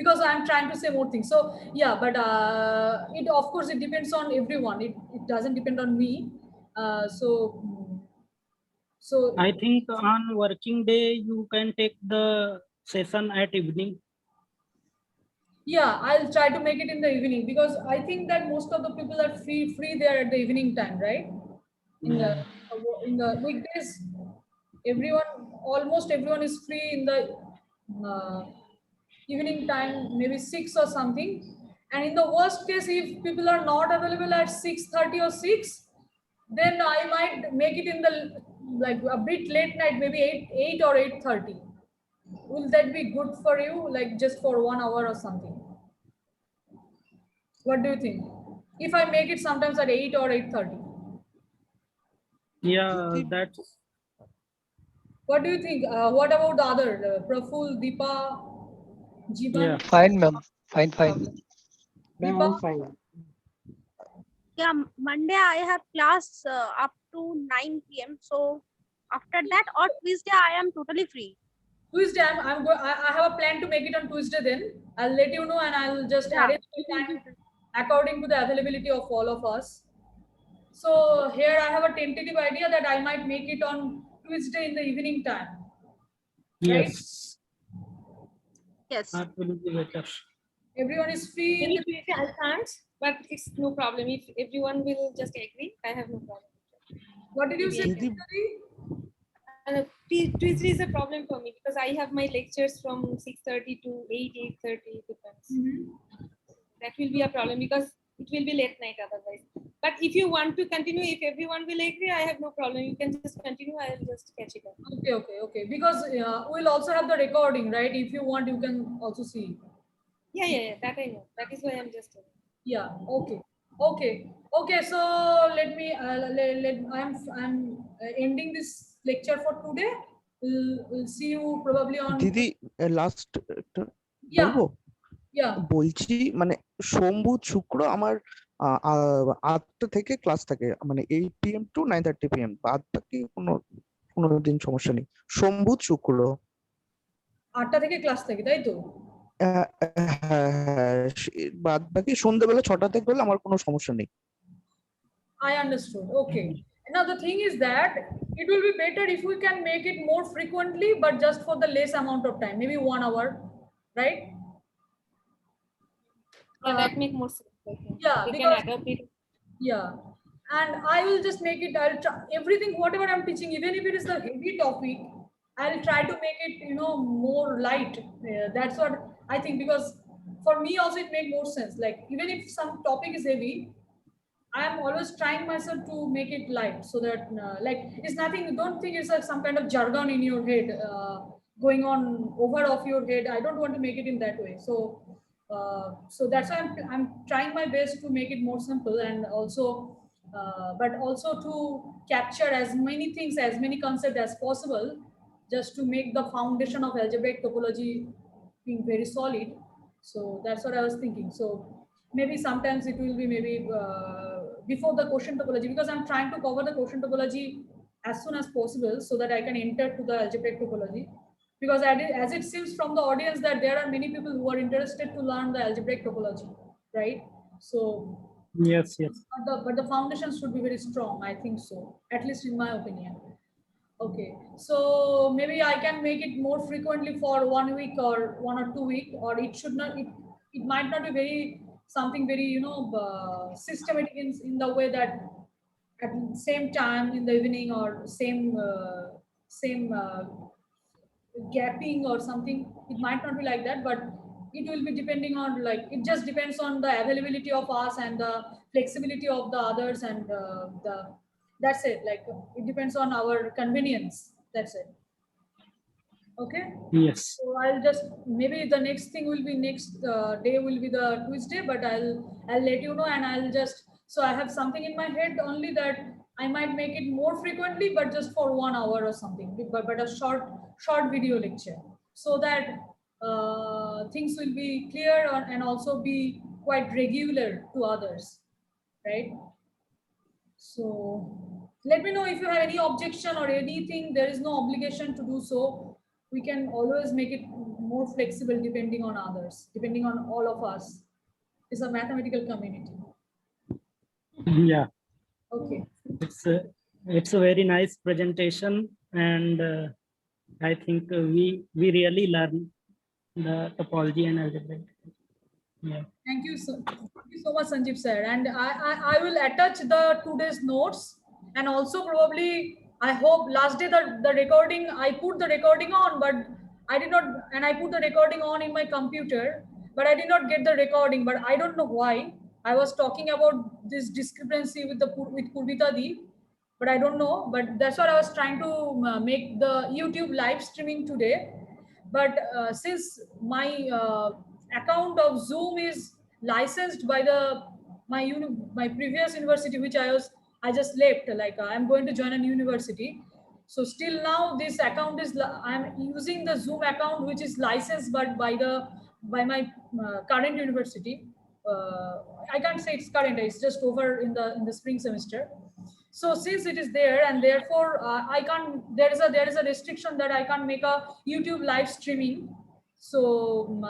B: because I'm trying to say more things. So yeah, but it of course it depends on everyone. It doesn't depend on me. So
C: I think on working day, you can take the session at evening.
B: yeah, I'll try to make it in the evening, because I think that most of the people are free there at the evening time, right? In the weekdays, almost everyone is free in the uh, evening time, maybe 6 or something. And in the worst case, if people are not available at 6:30 or 6, then I might make it in the like a bit late night, maybe 8 or 8:30. Will that be good for you? Like just for 1 hour or something? What do you think? If I make it sometimes at 8 or 8:30?
C: Yeah, that's
B: What do you think? What about the other? Praful, Deepa, Jiban?
C: yeah.
G: Fine, ma'am. Fine.
F: Ma'am,
B: Deepa?
F: I'm fine.
D: Yeah, Monday I have class up to 9 p.m. So after that or Tuesday I am totally free.
B: Tuesday, I have a plan to make it on Tuesday then. I'll let you know, and I'll just
D: Yeah,
B: arrange
D: it
B: my
D: will be
B: time
D: better.
B: according to the availability of all of us. So here I have a tentative idea that I might make it on Tuesday in the evening time, right?
C: Yes,
D: Yes.
C: that will be better.
B: Everyone is free in
A: Maybe
B: the
A: Tuesday I can't, but it's no problem. If everyone will just agree, I have no problem.
B: What did you say,
E: Didi,
B: Victory?
A: Tuesday is a problem for me because I have my lectures from 6:30 to 8:30 depends. That will be a problem because it will be late night otherwise. But if you want to continue, if everyone will agree, I have no problem. You can just continue. I will just catch it up.
B: Okay. Because we'll also have the recording, right? If you want, you can also see.
A: Yeah. That I know. That is why I'm just telling.
B: Yeah. Okay. So let me. I'm ending this lecture for today. We'll see you probably on.
E: দিদি last
B: Yeah.
E: বলবো
B: Yeah.
E: বলছি মানে সোম বুধ শুক্র আমার 8টা থেকে class থাকে, মানে 8 PM to 9:30 PM। বাদ বাকি কোনো দিন সমস্যা নেই, সোম বুধ শুক্র।
B: 8টা থেকে ক্লাস থাকে, তাই তো?
E: হ্যাঁ, বাদ বাকি সন্ধ্যাবেলা 6টা থেকে হলে আমার কোনো সমস্যা নেই।
B: I understood. Okay. Now the thing is that it will be better if we can make it more frequently, but just for the less amount of time, maybe 1 hour, right?
A: Yeah, that make more sense. I think.
B: Yeah,
A: They
B: because
A: can adapt it.
B: yeah, and I will just make it. I'll try everything, whatever I'm teaching, even if it is the heavy topic. I'll try to make it, more light. That's what I think, because for me also it makes more sense. Like even if some topic is heavy, I am always trying myself to make it light, so that like it's nothing. Don't think it's like some kind of jargon in your head going on over of your head. I don't want to make it in that way. So that's why I'm trying my best to make it more simple, and also but also to capture as many things, as many concepts as possible, just to make the foundation of algebraic topology being very solid. So that's what I was thinking. So maybe sometimes it will be maybe before the quotient topology, because I'm trying to cover the quotient topology as soon as possible so that I can enter to the algebraic topology. Because as it seems from the audience that there are many people who are interested to learn the algebraic topology, right? So,
C: Yes, yes.
B: but the foundation should be very strong, I think so, at least in my opinion. Okay, so maybe I can make it more frequently for 1 week or 1 or 2 weeks, or it should not, it might not be very, something very, systematic in the way that at the same time in the evening, or same gapping or something. It might not be like that, but it will be depending on, like, it just depends on the availability of us and the flexibility of the others, and that's it. Like it depends on our convenience. That's it. Okay.
C: Yes.
B: So I'll just, maybe the next thing will be next day will be the quiz day, but I'll let you know, and I'll just, so I have something in my head only that I might make it more frequently, but just for 1 hour or something, but a short video lecture, so that things will be clear and also be quite regular to others, right? So let me know if you have any objection or anything. There is no obligation to do so. We can always make it more flexible depending on others, depending on all of us. It's a mathematical community.
C: Yeah.
B: Okay.
C: It's a very nice presentation, and I think we really learn the topology and algebra. Yeah.
B: Thank you so much, Sanjeev sir. And I will attach the today's notes, and also probably I hope last day the recording, I put the recording on, but I did not, and I put the recording on in my computer, but I did not get the recording. But I don't know why. I was talking about this discrepancy with Purvita Di, but I don't know. But that's what I was trying to make the YouTube live streaming today. But since my account of Zoom is licensed by my previous university, which I just left, like I'm going to join a university. So still now this account is, I'm using the Zoom account, which is licensed but by my current university. I can't say it's current, it's just over in the spring semester. So since it is there, and therefore I can't, there is a restriction that I can't make a YouTube live streaming. So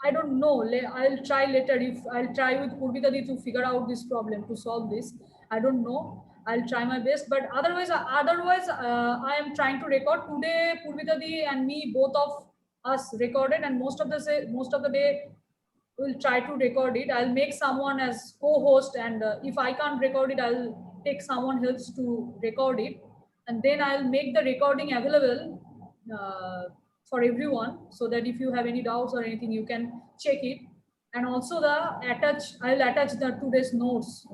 B: I don't know. I'll try later. If I'll try with Purvita Di to figure out this problem, to solve this. I don't know. I'll try my best. But otherwise, I am trying to record today. Purvita Di and me, both of us recorded, and most of the day we'll try to record it. I'll make someone as co-host, and if I can't record it, I'll take someone else to record it, and then I'll make the recording available for everyone, so that if you have any doubts or anything, you can check it. And also I'll attach the today's notes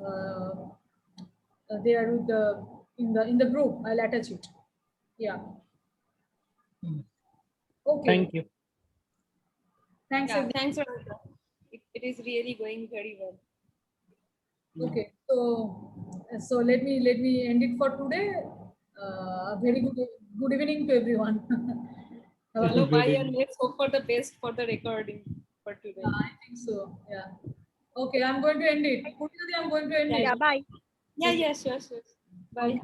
B: there with in the group. I'll attach it. Yeah. Okay.
C: Thank you.
B: Thanks.
A: Yeah,
B: everyone.
A: thanks, Radhika. It is really going very well.
B: Okay, so let me end it for today. Very good evening to everyone.
A: Hello,
C: Good
A: bye,
C: evening.
A: and let's hope for the best for the recording for today.
B: I think so. Yeah. Okay, I'm going to end it. Purvita Di, I'm going to end it.
D: Yeah, bye.
A: Yeah, sure. Bye.
B: Okay.